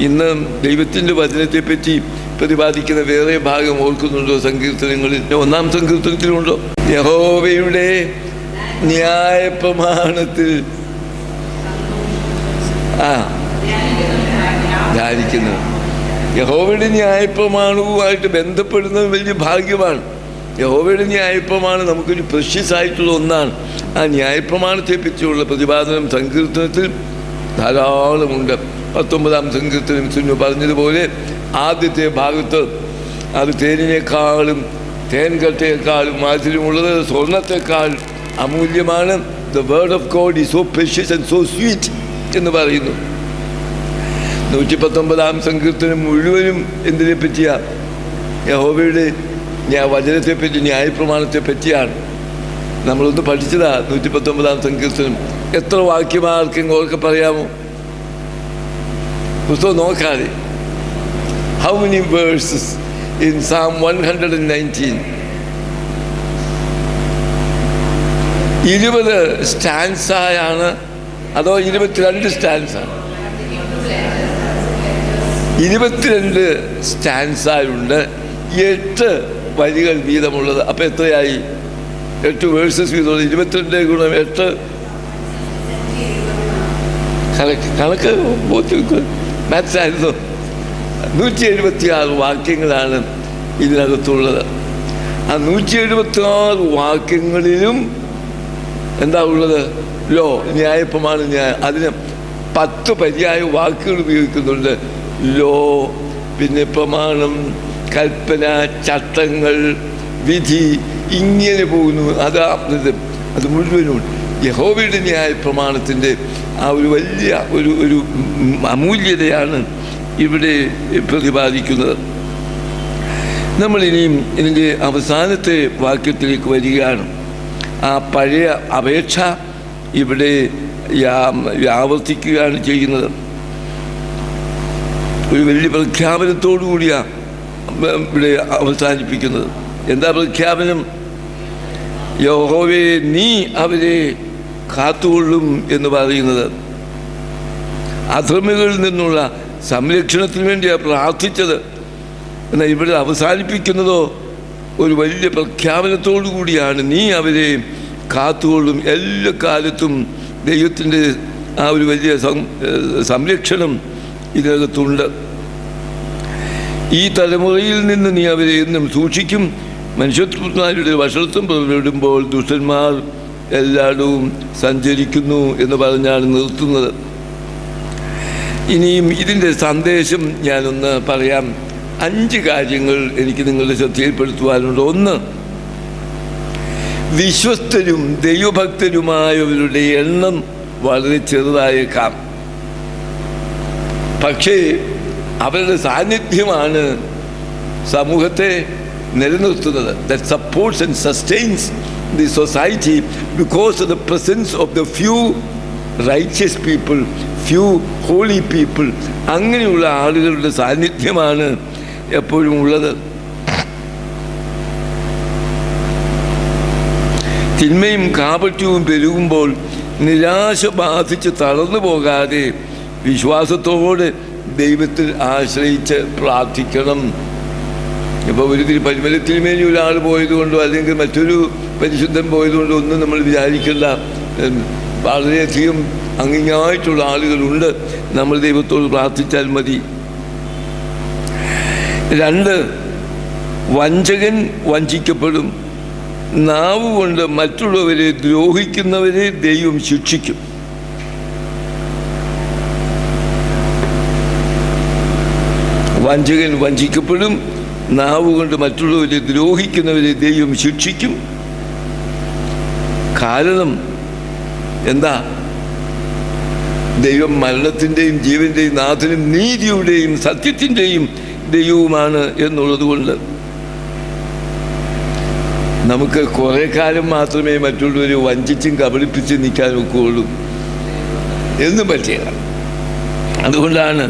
[SPEAKER 1] ഇന്ന് ദൈവത്തിൻ്റെ വചനത്തെപ്പറ്റി പ്രതിപാദിക്കുന്ന വേറെ ഭാഗം ഓർക്കുന്നുണ്ടോ? സങ്കീർത്തനങ്ങളിൽ 1-ാം സങ്കീർത്തനത്തിലുണ്ടോ? യഹോവയുടെ ന്യായപ്രമാണത്തിൽ ധ്യാനിക്കുന്നത്. യഹോവയുടെ ന്യായപ്രമാണവുമായിട്ട് ബന്ധപ്പെടുന്നത് വലിയ ഭാഗ്യമാണ്. യഹോവയുടെ ന്യായപ്രമാണം നമുക്കൊരു പ്രഷ്യസ് ആയിട്ടുള്ള ഒന്നാണ്. ആ ന്യായപ്രമാണത്തെ പറ്റിയുള്ള പ്രതിപാദനം സങ്കീർത്തനത്തിൽ ധാരാളമുണ്ട്. 19-ാം സങ്കീർത്തനം സുന്നു പറഞ്ഞതുപോലെ ആദ്യത്തെ ഭാഗത്ത് അത് തേനിനേക്കാളും തേൻകട്ടയേക്കാളും മാധുര്യമുള്ളത്, സ്വർണത്തെക്കാൾ അമൂല്യമാണ്. The word of God is so precious and so sweet എന്ന് പറയുന്നു. 119-ാം സങ്കീർത്തനം മുഴുവനും എന്തിനെ പറ്റിയാണ്? യഹോവയുടെ വചനത്തെപ്പറ്റി, ന്യായപ്രമാണത്തെ പറ്റിയാണ്. നമ്മളൊന്ന് പഠിച്ചതാ 119-ാം സങ്കീർത്തനം. എത്ര വാക്യമാർക്കെങ്കിലും ഓർക്കെ പറയാമോ? പുസ്തകം നോക്കാതെ. How many verses in Psalm 119? 20 സ്റ്റാൻസായാണ് അതോ 22 സ്റ്റാൻസ? 22 സ്റ്റാൻസായുണ്ട്, 8 വരികൾ വീതമുള്ളത്. അപ്പം എത്രയായി? 8 വേഴ്സസ് വീതമുള്ളത്. 22 ഗുണം 8 കണക്ക് മാത്സ് ആയിരുന്നു. 176 വാക്യങ്ങളാണ് ഇതിനകത്തുള്ളത്. ആ 176 വാക്യങ്ങളിലും എന്താ ഉള്ളത്? ലോ, ന്യായപ്രമാണം. അതിന് 10 പര്യായ വാക്കുകൾ ഉപയോഗിക്കുന്നുണ്ട്. ലോ, പിന്നെ പ്രമാണം, കൽപ്പന, ചട്ടങ്ങൾ, വിധി, ഇങ്ങനെ പോകുന്നു. അത് മുഴുവനും യഹോവയുടെ ന്യായപ്രമാണത്തിൻ്റെ ആ ഒരു വലിയ ഒരു അമൂല്യതയാണ് ഇവിടെ പ്രതിപാദിക്കുന്നത്. നമ്മളിനിയും ഇതിൻ്റെ അവസാനത്തെ വാക്യത്തിലേക്ക് വരികയാണ്. ആ പഴയ അപേക്ഷ ഇവിടെ ആവർത്തിക്കുകയാണ് ചെയ്യുന്നത്. ഒരു വലിയ പ്രഖ്യാപനത്തോടു കൂടിയാണ് ഇവിടെ അവസാനിപ്പിക്കുന്നത്. എന്താ പ്രഖ്യാപനം? യഹോവേ, നീ അവരെ കാത്തുകൊള്ളും എന്ന് പറയുന്നത്. അധർമ്മികളിൽ നിന്നുള്ള സംരക്ഷണത്തിന് വേണ്ടിയാണ് പ്രാർത്ഥിച്ചത്. എന്നാൽ ഇവിടെ അവസാനിപ്പിക്കുന്നതോ ഒരു വലിയ പ്രഖ്യാപനത്തോടു കൂടിയാണ്. നീ അവരെ കാത്തുകൊള്ളും. എല്ലാ കാലത്തും ദൈവത്തിൻ്റെ ആ ഒരു വലിയ സംരക്ഷണം ഇതിനകത്തുണ്ട്. ഈ തലമുറയിൽ നിന്ന് നീ അവരെ എന്നും സൂക്ഷിക്കും. മനുഷ്യപുത്രന്മാരുടെ വഷളത്വം പുറപ്പെടുമ്പോൾ ദുഷ്ടന്മാർ എല്ലായിടവും സഞ്ചരിക്കുന്നു എന്ന് പറഞ്ഞാണ് നിർത്തുന്നത്. ഇനിയും ഇതിൻ്റെ സന്ദേശം ഞാനൊന്ന് പറയാം. 5 കാര്യങ്ങൾ എനിക്ക് നിങ്ങളുടെ ശ്രദ്ധയിൽപ്പെടുത്തുവാനുണ്ട്. 1, വിശ്വസ്തരും ദൈവഭക്തരുമായവരുടെ എണ്ണം വളരെ ചെറുതായേക്കാം, പക്ഷേ അവരുടെ സാന്നിധ്യമാണ് സമൂഹത്തെ നിലനിർത്തുന്നത്. That supports and sustains the society because of the presence of the few righteous people, few holy people. അങ്ങനെയുള്ള ആളുകളുടെ സാന്നിധ്യമാണ് എപ്പോഴും ഉള്ളത്. തിന്മയും കാപട്യവും പെരുകുമ്പോൾ നിരാശ ബാധിച്ച് തളർന്നു പോകാതെ വിശ്വാസത്തോടെ ദൈവത്തിൽ ആശ്രയിച്ച് പ്രാർത്ഥിക്കണം. ഇപ്പോൾ ഒരു പരിമലത്തിനുമേനി ഒരാൾ പോയതുകൊണ്ടോ അല്ലെങ്കിൽ മറ്റൊരു പരിശുദ്ധൻ പോയതുകൊണ്ടോ ഒന്നും നമ്മൾ വിചാരിക്കേണ്ട. വളരെയധികം അങ്ങിങ്ങായിട്ടുള്ള ആളുകളുണ്ട്. നമ്മൾ ദൈവത്തോട് പ്രാർത്ഥിച്ചാൽ മതി. 2, വഞ്ചകൻ വഞ്ചിക്കപ്പെടും. നാവ് കൊണ്ട് മറ്റുള്ളവരെ ദ്രോഹിക്കുന്നവരെ ദൈവം ശിക്ഷിക്കും. വഞ്ചകൻ വഞ്ചിക്കപ്പെടും. നാവ് കൊണ്ട് മറ്റുള്ളവരെ ദ്രോഹിക്കുന്നവരെ ദൈവം ശിക്ഷിക്കും. കാരണം എന്താ? ദൈവം മരണത്തിൻ്റെയും ജീവൻ്റെയും നാഥനും നീതിയുടെയും സത്യത്തിൻ്റെയും ദൈവവുമാണ് എന്നുള്ളത് കൊണ്ട് നമുക്ക് കുറേ കാലം മാത്രമേ മറ്റുള്ളവരെ വഞ്ചിച്ചും കബളിപ്പിച്ചും നിൽക്കാൻ ഒക്കുകയുള്ളൂ. എന്നും പറ്റില്ല. അതുകൊണ്ടാണ്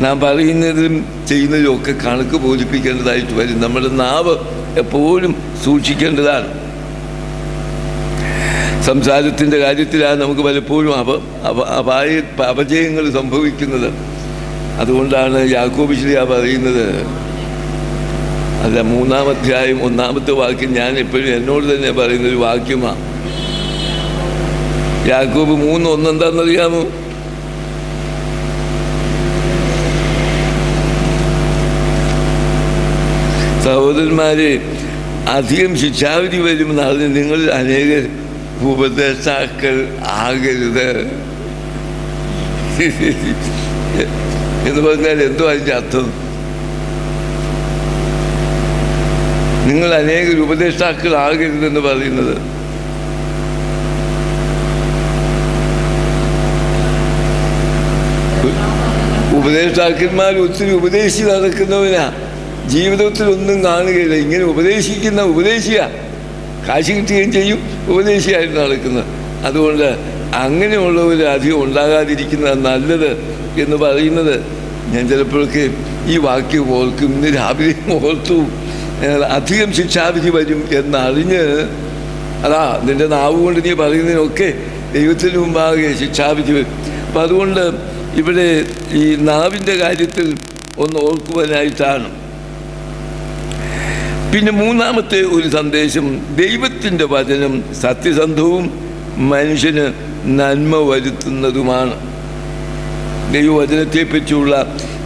[SPEAKER 1] നാം പറയുന്നതും ചെയ്യുന്നതിലൊക്കെ കണക്ക് ബോധിപ്പിക്കേണ്ടതായിട്ട് വരും. നമ്മുടെ നാവ് എപ്പോഴും സൂക്ഷിക്കേണ്ടതാണ്. സംസാരത്തിൻ്റെ കാര്യത്തിലാണ് നമുക്ക് പലപ്പോഴും അപജയങ്ങൾ സംഭവിക്കുന്നത്. അതുകൊണ്ടാണ് യാക്കോബ് ശ്ലീഹ പറയുന്നത്, അല്ല 3-ാം അധ്യായം 1-ാമത്തെ വാക്യം ഞാൻ എപ്പോഴും എന്നോട് തന്നെ പറയുന്നൊരു വാക്യമാണ്. യാക്കോബ് 3:1 എന്താണെന്നറിയാമോ? സഹോദരന്മാരെ, അധികം ശിക്ഷാവിധി വരുമെന്നാണ് നിങ്ങൾ അനേക ഉപദേഷ്ടാക്കൾ ആകരുത് എന്ന് പറഞ്ഞാൽ എന്തോ അതിൻ്റെ അർത്ഥം? നിങ്ങൾ അനേക ഉപദേഷ്ടാക്കൾ ആകരുതെന്ന് പറയുന്നത് ഉപദേഷ്ടാക്കന്മാർ ഒത്തിരി ഉപദേശി നടക്കുന്നവനാ, ജീവിതത്തിൽ ഒന്നും കാണുകയില്ല. ഇങ്ങനെ ഉപദേശിക്കുന്ന ഉപദേശിയാ, കാശ് കിട്ടുകയും ചെയ്യും, ഉപദേശിയായിട്ട് നടക്കുന്നത്. അതുകൊണ്ട് അങ്ങനെയുള്ളവർ അധികം ഉണ്ടാകാതിരിക്കുന്നത് നല്ലത് എന്ന് പറയുന്നത് ഞാൻ ചിലപ്പോഴൊക്കെ ഈ വാക്യം ഓർക്കും. ഇന്ന് രാവിലെ ഓർത്തു, അധികം ശിക്ഷാവിധി വരും എന്നറിഞ്ഞ്, അതാ നിൻ്റെ നാവ് കൊണ്ട് നീ പറയുന്നതിനൊക്കെ ദൈവത്തിന് മുമ്പാകെ ശിക്ഷാവിധി വരും. അപ്പം അതുകൊണ്ട് ഇവിടെ ഈ നാവിൻ്റെ കാര്യത്തിൽ ഒന്ന് ഓർക്കുവാനായിട്ടാണ്. പിന്നെ 3-ാമത്തെ ഒരു സന്ദേശം, ദൈവത്തിൻ്റെ വചനം സത്യസന്ധവും മനുഷ്യന് നന്മ വരുത്തുന്നതുമാണ്. ദൈവവചനത്തെ പറ്റിയുള്ള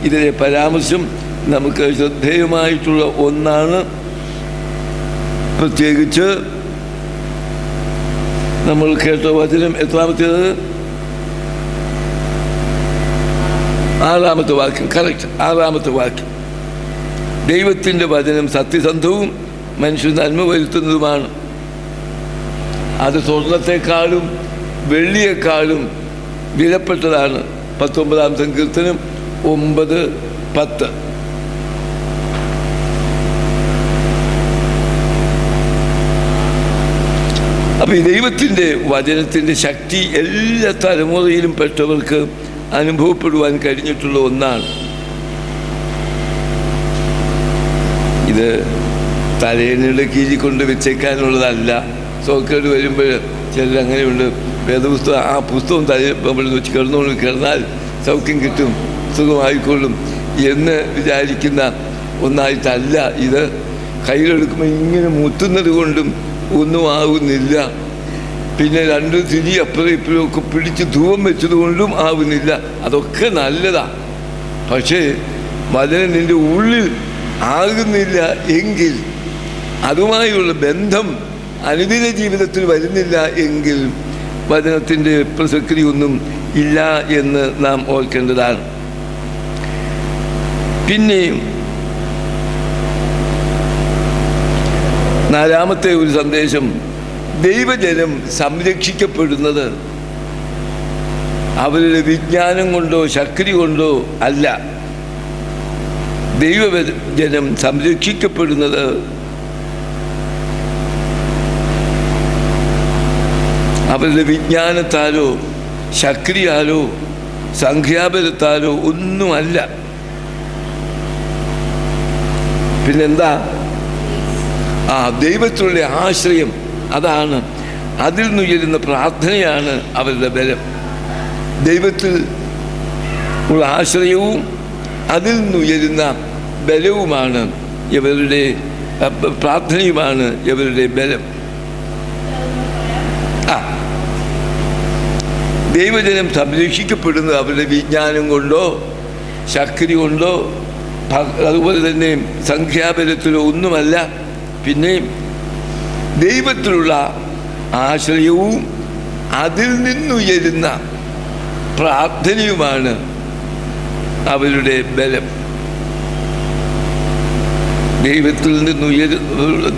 [SPEAKER 1] ഇതിലെ പരാമർശം നമുക്ക് ശ്രദ്ധേയമായിട്ടുള്ള ഒന്നാണ്. പ്രത്യേകിച്ച് നമ്മൾ കേട്ട വചനം എത്രാമത്തേത്? 6-ാമത്തെ വാക്യം. കറക്റ്റ്, 6-ാമത്തെ വാക്യം. ദൈവത്തിൻ്റെ വചനം സത്യസന്ധവും മനുഷ്യന് നന്മ വരുത്തുന്നതുമാണ്. അത് സ്വർണത്തെക്കാളും വെള്ളിയേക്കാളും വിലപ്പെട്ടതാണ്. 19-ാം സങ്കീർത്തനം 9-10. അപ്പം ഈ ദൈവത്തിൻ്റെ വചനത്തിൻ്റെ ശക്തി എല്ലാ തലമുറയിലും പെട്ടവർക്ക് അനുഭവപ്പെടുവാൻ കഴിഞ്ഞിട്ടുള്ള ഒന്നാണ്. ഇത് തലേനയുടെ കീഴിൽ കൊണ്ട് വെച്ചേക്കാനുള്ളതല്ല. സോക്കേട് വരുമ്പോൾ ചിലരങ്ങനെയുണ്ട്, വേദപുസ്തകം ആ പുസ്തകം നമ്മൾ വെച്ച് കിടന്നാൽ സൗഖ്യം കിട്ടും, സുഖമായിക്കൊള്ളും എന്ന് വിചാരിക്കുന്ന ഒന്നായിട്ടല്ല ഇത്. കയ്യിലെടുക്കുമ്പോൾ ഇങ്ങനെ മുത്തുന്നത് കൊണ്ടും ഒന്നും ആവുന്നില്ല. പിന്നെ 2 തിരി അപ്പുറം ഇപ്പുറം ഒക്കെ പിടിച്ച് ധൂപം വെച്ചതുകൊണ്ടും ആവുന്നില്ല. അതൊക്കെ നല്ലതാണ്. പക്ഷേ വചനം നിൻ്റെ ഉള്ളിൽ ആകുന്നില്ല എങ്കിൽ, അതുമായുള്ള ബന്ധം അനുദിന ജീവിതത്തിൽ വരുന്നില്ല എങ്കിൽ വചനത്തിൻ്റെ പ്രസക്തിയൊന്നും ഇല്ല എന്ന് നാം ഓർക്കേണ്ടതാണ്. പിന്നെയും 4-ാമത്തെ ഒരു സന്ദേശം, ദൈവജനം സംരക്ഷിക്കപ്പെടുന്നത് അവരുടെ വിജ്ഞാനം കൊണ്ടോ ശക്തി കൊണ്ടോ അല്ല. ദൈവജനം സംരക്ഷിക്കപ്പെടുന്നത് അവരുടെ വിജ്ഞാനത്താലോ ശക്തിയാലോ സംഖ്യാബലത്താലോ ഒന്നുമല്ല. പിന്നെന്താ? ദൈവത്തിലുള്ള ആശ്രയം, അതാണ്. അതിൽ നിന്നുയരുന്ന പ്രാർത്ഥനയാണ് അവരുടെ ബലം. ദൈവത്തിൽ ഉള്ള ആശ്രയവും അതിൽ നിന്നുയരുന്ന ബലവുമാണ് ഇവരുടെ പ്രാർത്ഥനയുമാണ് ഇവരുടെ ബലം. ദൈവജനം സംരക്ഷിക്കപ്പെടുന്നത് അവരുടെ വിജ്ഞാനം കൊണ്ടോ ശക്തി കൊണ്ടോ അതുപോലെ തന്നെ സംഖ്യാബലത്തിലോ ഒന്നുമല്ല. പിന്നെ ദൈവത്തിലുള്ള ആശ്രയവും അതിൽ നിന്നുയരുന്ന പ്രാർത്ഥനയുമാണ് അവരുടെ ബലം.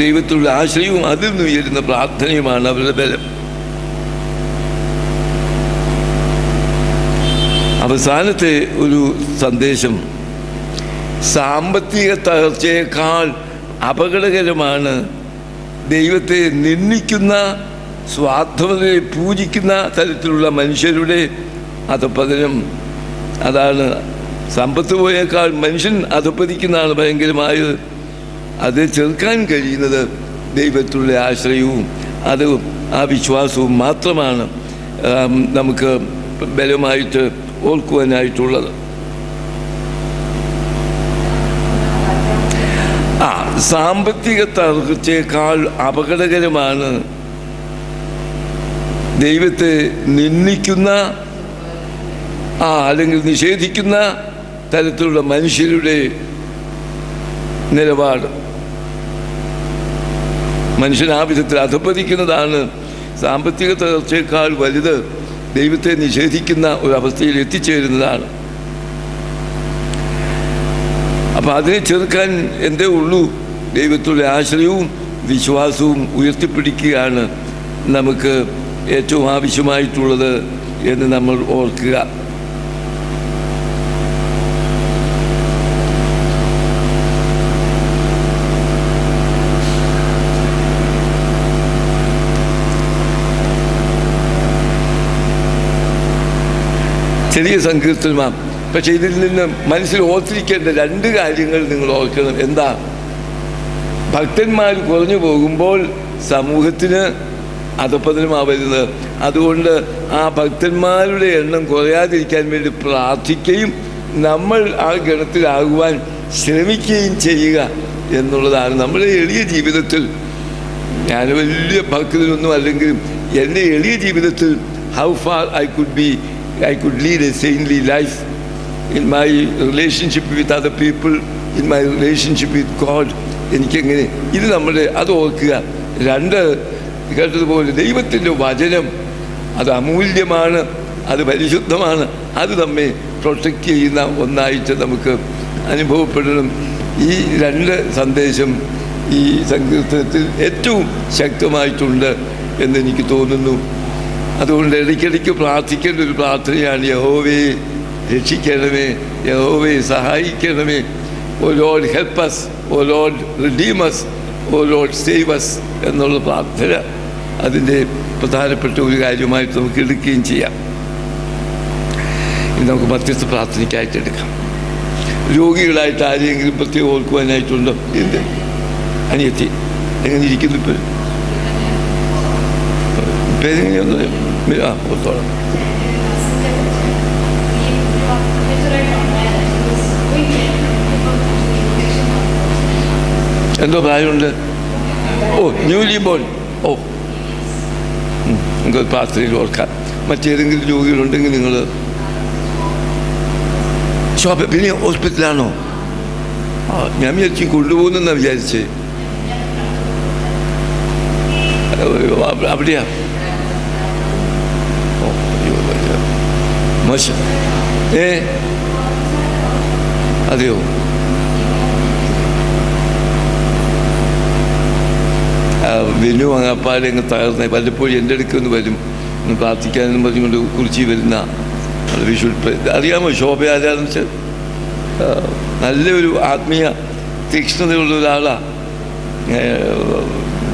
[SPEAKER 1] ദൈവത്തിലുള്ള ആശ്രയവും അതിൽ നിന്നുയരുന്ന പ്രാർത്ഥനയുമാണ് അവരുടെ ബലം. അവസാനത്തെ ഒരു സന്ദേശം, സാമ്പത്തിക തകർച്ചയേക്കാൾ അപകടകരമാണ് ദൈവത്തെ നിന്ദിക്കുന്ന, സ്വാർത്ഥതയെ പൂജിക്കുന്ന തരത്തിലുള്ള മനുഷ്യരുടെ അധപതനം. അതാണ് സമ്പത്ത് പോയേക്കാൾ മനുഷ്യൻ അധപ്പതിക്കുന്നതാണ് ഭയങ്കരമായത്. അത് ചെറുക്കാൻ കഴിയുന്നത് ദൈവത്തിലുള്ള ആശ്രയവും അത് ആ വിശ്വാസവും മാത്രമാണ് നമുക്ക് ബലമായിട്ട് ഓർക്കുവാനായിട്ടുള്ളത്. സാമ്പത്തിക തകർച്ചയേക്കാൾ അപകടകരമാണ് ദൈവത്തെ നിന്ദിക്കുന്ന അല്ലെങ്കിൽ നിഷേധിക്കുന്ന തരത്തിലുള്ള മനുഷ്യരുടെ നിലപാട്. മനുഷ്യൻ ആ വിധത്തിൽ അധപ്പതിക്കുന്നതാണ് സാമ്പത്തിക തകർച്ചയേക്കാൾ വലുത് ദൈവത്തെ നിഷേധിക്കുന്ന ഒരവസ്ഥയിൽ എത്തിച്ചേരുന്നതാണ്. അപ്പം അതിനെ ചെറുക്കാൻ എന്തേ ഉള്ളൂ? ദൈവത്തിലുള്ള ആശ്രയവും വിശ്വാസവും ഉയർത്തിപ്പിടിക്കുകയാണ് നമുക്ക് ഏറ്റവും ആവശ്യമായിട്ടുള്ളത് എന്ന് നമ്മൾ ഓർക്കുക. ചെറിയ സങ്കീർത്തനമാണ്, പക്ഷെ ഇതിൽ നിന്ന് മനസ്സിൽ ഓർത്തിരിക്കേണ്ട 2 കാര്യങ്ങൾ നിങ്ങൾ ഓർക്കണം. എന്താ? ഭക്തന്മാർ കുറഞ്ഞു പോകുമ്പോൾ സമൂഹത്തിന് അധപ്പതനമാണ് വരുന്നത്. അതുകൊണ്ട് ആ ഭക്തന്മാരുടെ എണ്ണം കുറയാതിരിക്കാൻ വേണ്ടി പ്രാർത്ഥിക്കുകയും നമ്മൾ ആ ഗണത്തിലാകുവാൻ ശ്രമിക്കുകയും ചെയ്യുക എന്നുള്ളതാണ് നമ്മുടെ എളിയ ജീവിതത്തിൽ. ഞാൻ വലിയ ഭക്തനൊന്നും അല്ലെങ്കിലും എൻ്റെ എളിയ ജീവിതത്തിൽ how far I could lead a saintly life in my relationship with other people, in my relationship with God. എനിക്കെങ്ങനെ ഇത് അത് ഓർക്കുക. 2, കേട്ടതുപോലെ ദൈവത്തിൻ്റെ വചനം അത് അമൂല്യമാണ്, അത് പരിശുദ്ധമാണ്, അത് നമ്മെ പ്രൊട്ടക്റ്റ് ചെയ്യുന്ന ഒന്നായിട്ട് നമുക്ക് അനുഭവപ്പെടണം. ഈ 2 സന്ദേശം ഈ സങ്കീർത്തനത്തിൽ ഏറ്റവും ശക്തമായിട്ടുണ്ട് എന്നെനിക്ക് തോന്നുന്നു. അതുകൊണ്ട് ഇടയ്ക്കിടയ്ക്ക് പ്രാർത്ഥിക്കേണ്ട ഒരു പ്രാർത്ഥനയാണ്, യഹോവേ രക്ഷിക്കണമേ, യഹോവേ സഹായിക്കണമേ, ഓ ലോർഡ് ഹെൽപ്പ് അസ്, ഓ ലോർഡ് റിഡീം അസ്, ഓ ലോർഡ് സേവ് അസ് എന്നുള്ള പ്രാർത്ഥന അതിൻ്റെ പ്രധാനപ്പെട്ട ഒരു കാര്യമായിട്ട് നമുക്ക് എടുക്കുകയും ചെയ്യാം. ഇത് നമുക്ക് മധ്യസ്ഥ പ്രാർത്ഥനയ്ക്കായിട്ട് എടുക്കാം. രോഗികളായിട്ട് ആരെങ്കിലും പ്രത്യേകം ഓർക്കുവാനായിട്ടുണ്ടോ? എന്ത് അനിയത്തി എങ്ങനെ ഇരിക്കുന്നു? ഇപ്പോൾ പേരെങ്ങനെയൊന്നും ഓർത്തോളാം. എന്തോ പ്രായമുണ്ട്? Newly born. നിങ്ങൾക്ക് പ്രാർത്ഥനയിൽ ഓർക്കാം. മറ്റേതെങ്കിലും രോഗികളുണ്ടെങ്കിൽ നിങ്ങൾ പിന്നെ ഹോസ്പിറ്റലാണോ? ഞാൻ വിചാരിച്ചു കൊണ്ടുപോകുന്നെന്നാണ് വിചാരിച്ചേ. അവിടെയാ? മോശം. അതെയോ? വെനു അങ്ങാപ്പാടെ അങ്ങ് തകർന്ന പലപ്പോഴും എൻ്റെ അടുക്കൊന്ന് വരും, ഒന്ന് പ്രാർത്ഥിക്കാനെന്ന് പറഞ്ഞുകൊണ്ട് കുറിച്ച് വരുന്ന വിഷു. അറിയാമോ ശോഭയാരാന്ന് വെച്ചാൽ? നല്ലൊരു ആത്മീയ തീക്ഷ്ണതയുള്ള ഒരാളാണ്.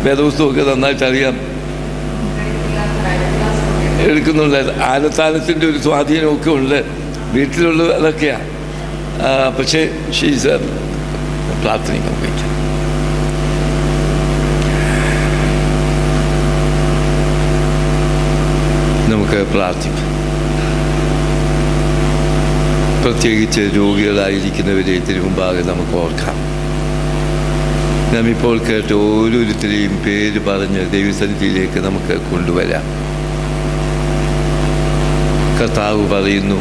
[SPEAKER 1] വേദപുസ്തകമൊക്കെ നന്നായിട്ട് അറിയാം, എടുക്കുന്നുണ്ടായിരുന്നു. ആനത്താനത്തിൻ്റെ ഒരു സ്വാധീനമൊക്കെ ഉണ്ട് വീട്ടിലുള്ള അതൊക്കെയാണ്. പക്ഷേ ഷീസ് പ്രാർത്ഥനയ്ക്ക് വയ്ക്കാം. നമുക്ക് പ്രാർത്ഥിക്കാം. പ്രത്യേകിച്ച് രോഗികളായിരിക്കുന്നവരെ തിരുമുമ്പാകെ നമുക്ക് ഓർക്കാം. നമ്മിപ്പോൾ കേട്ട ഓരോരുത്തരെയും പേര് പറഞ്ഞ് ദൈവസന്നിധിയിലേക്ക് നമുക്ക് കൊണ്ടുവരാം. കർത്താവ് പറയുന്നു,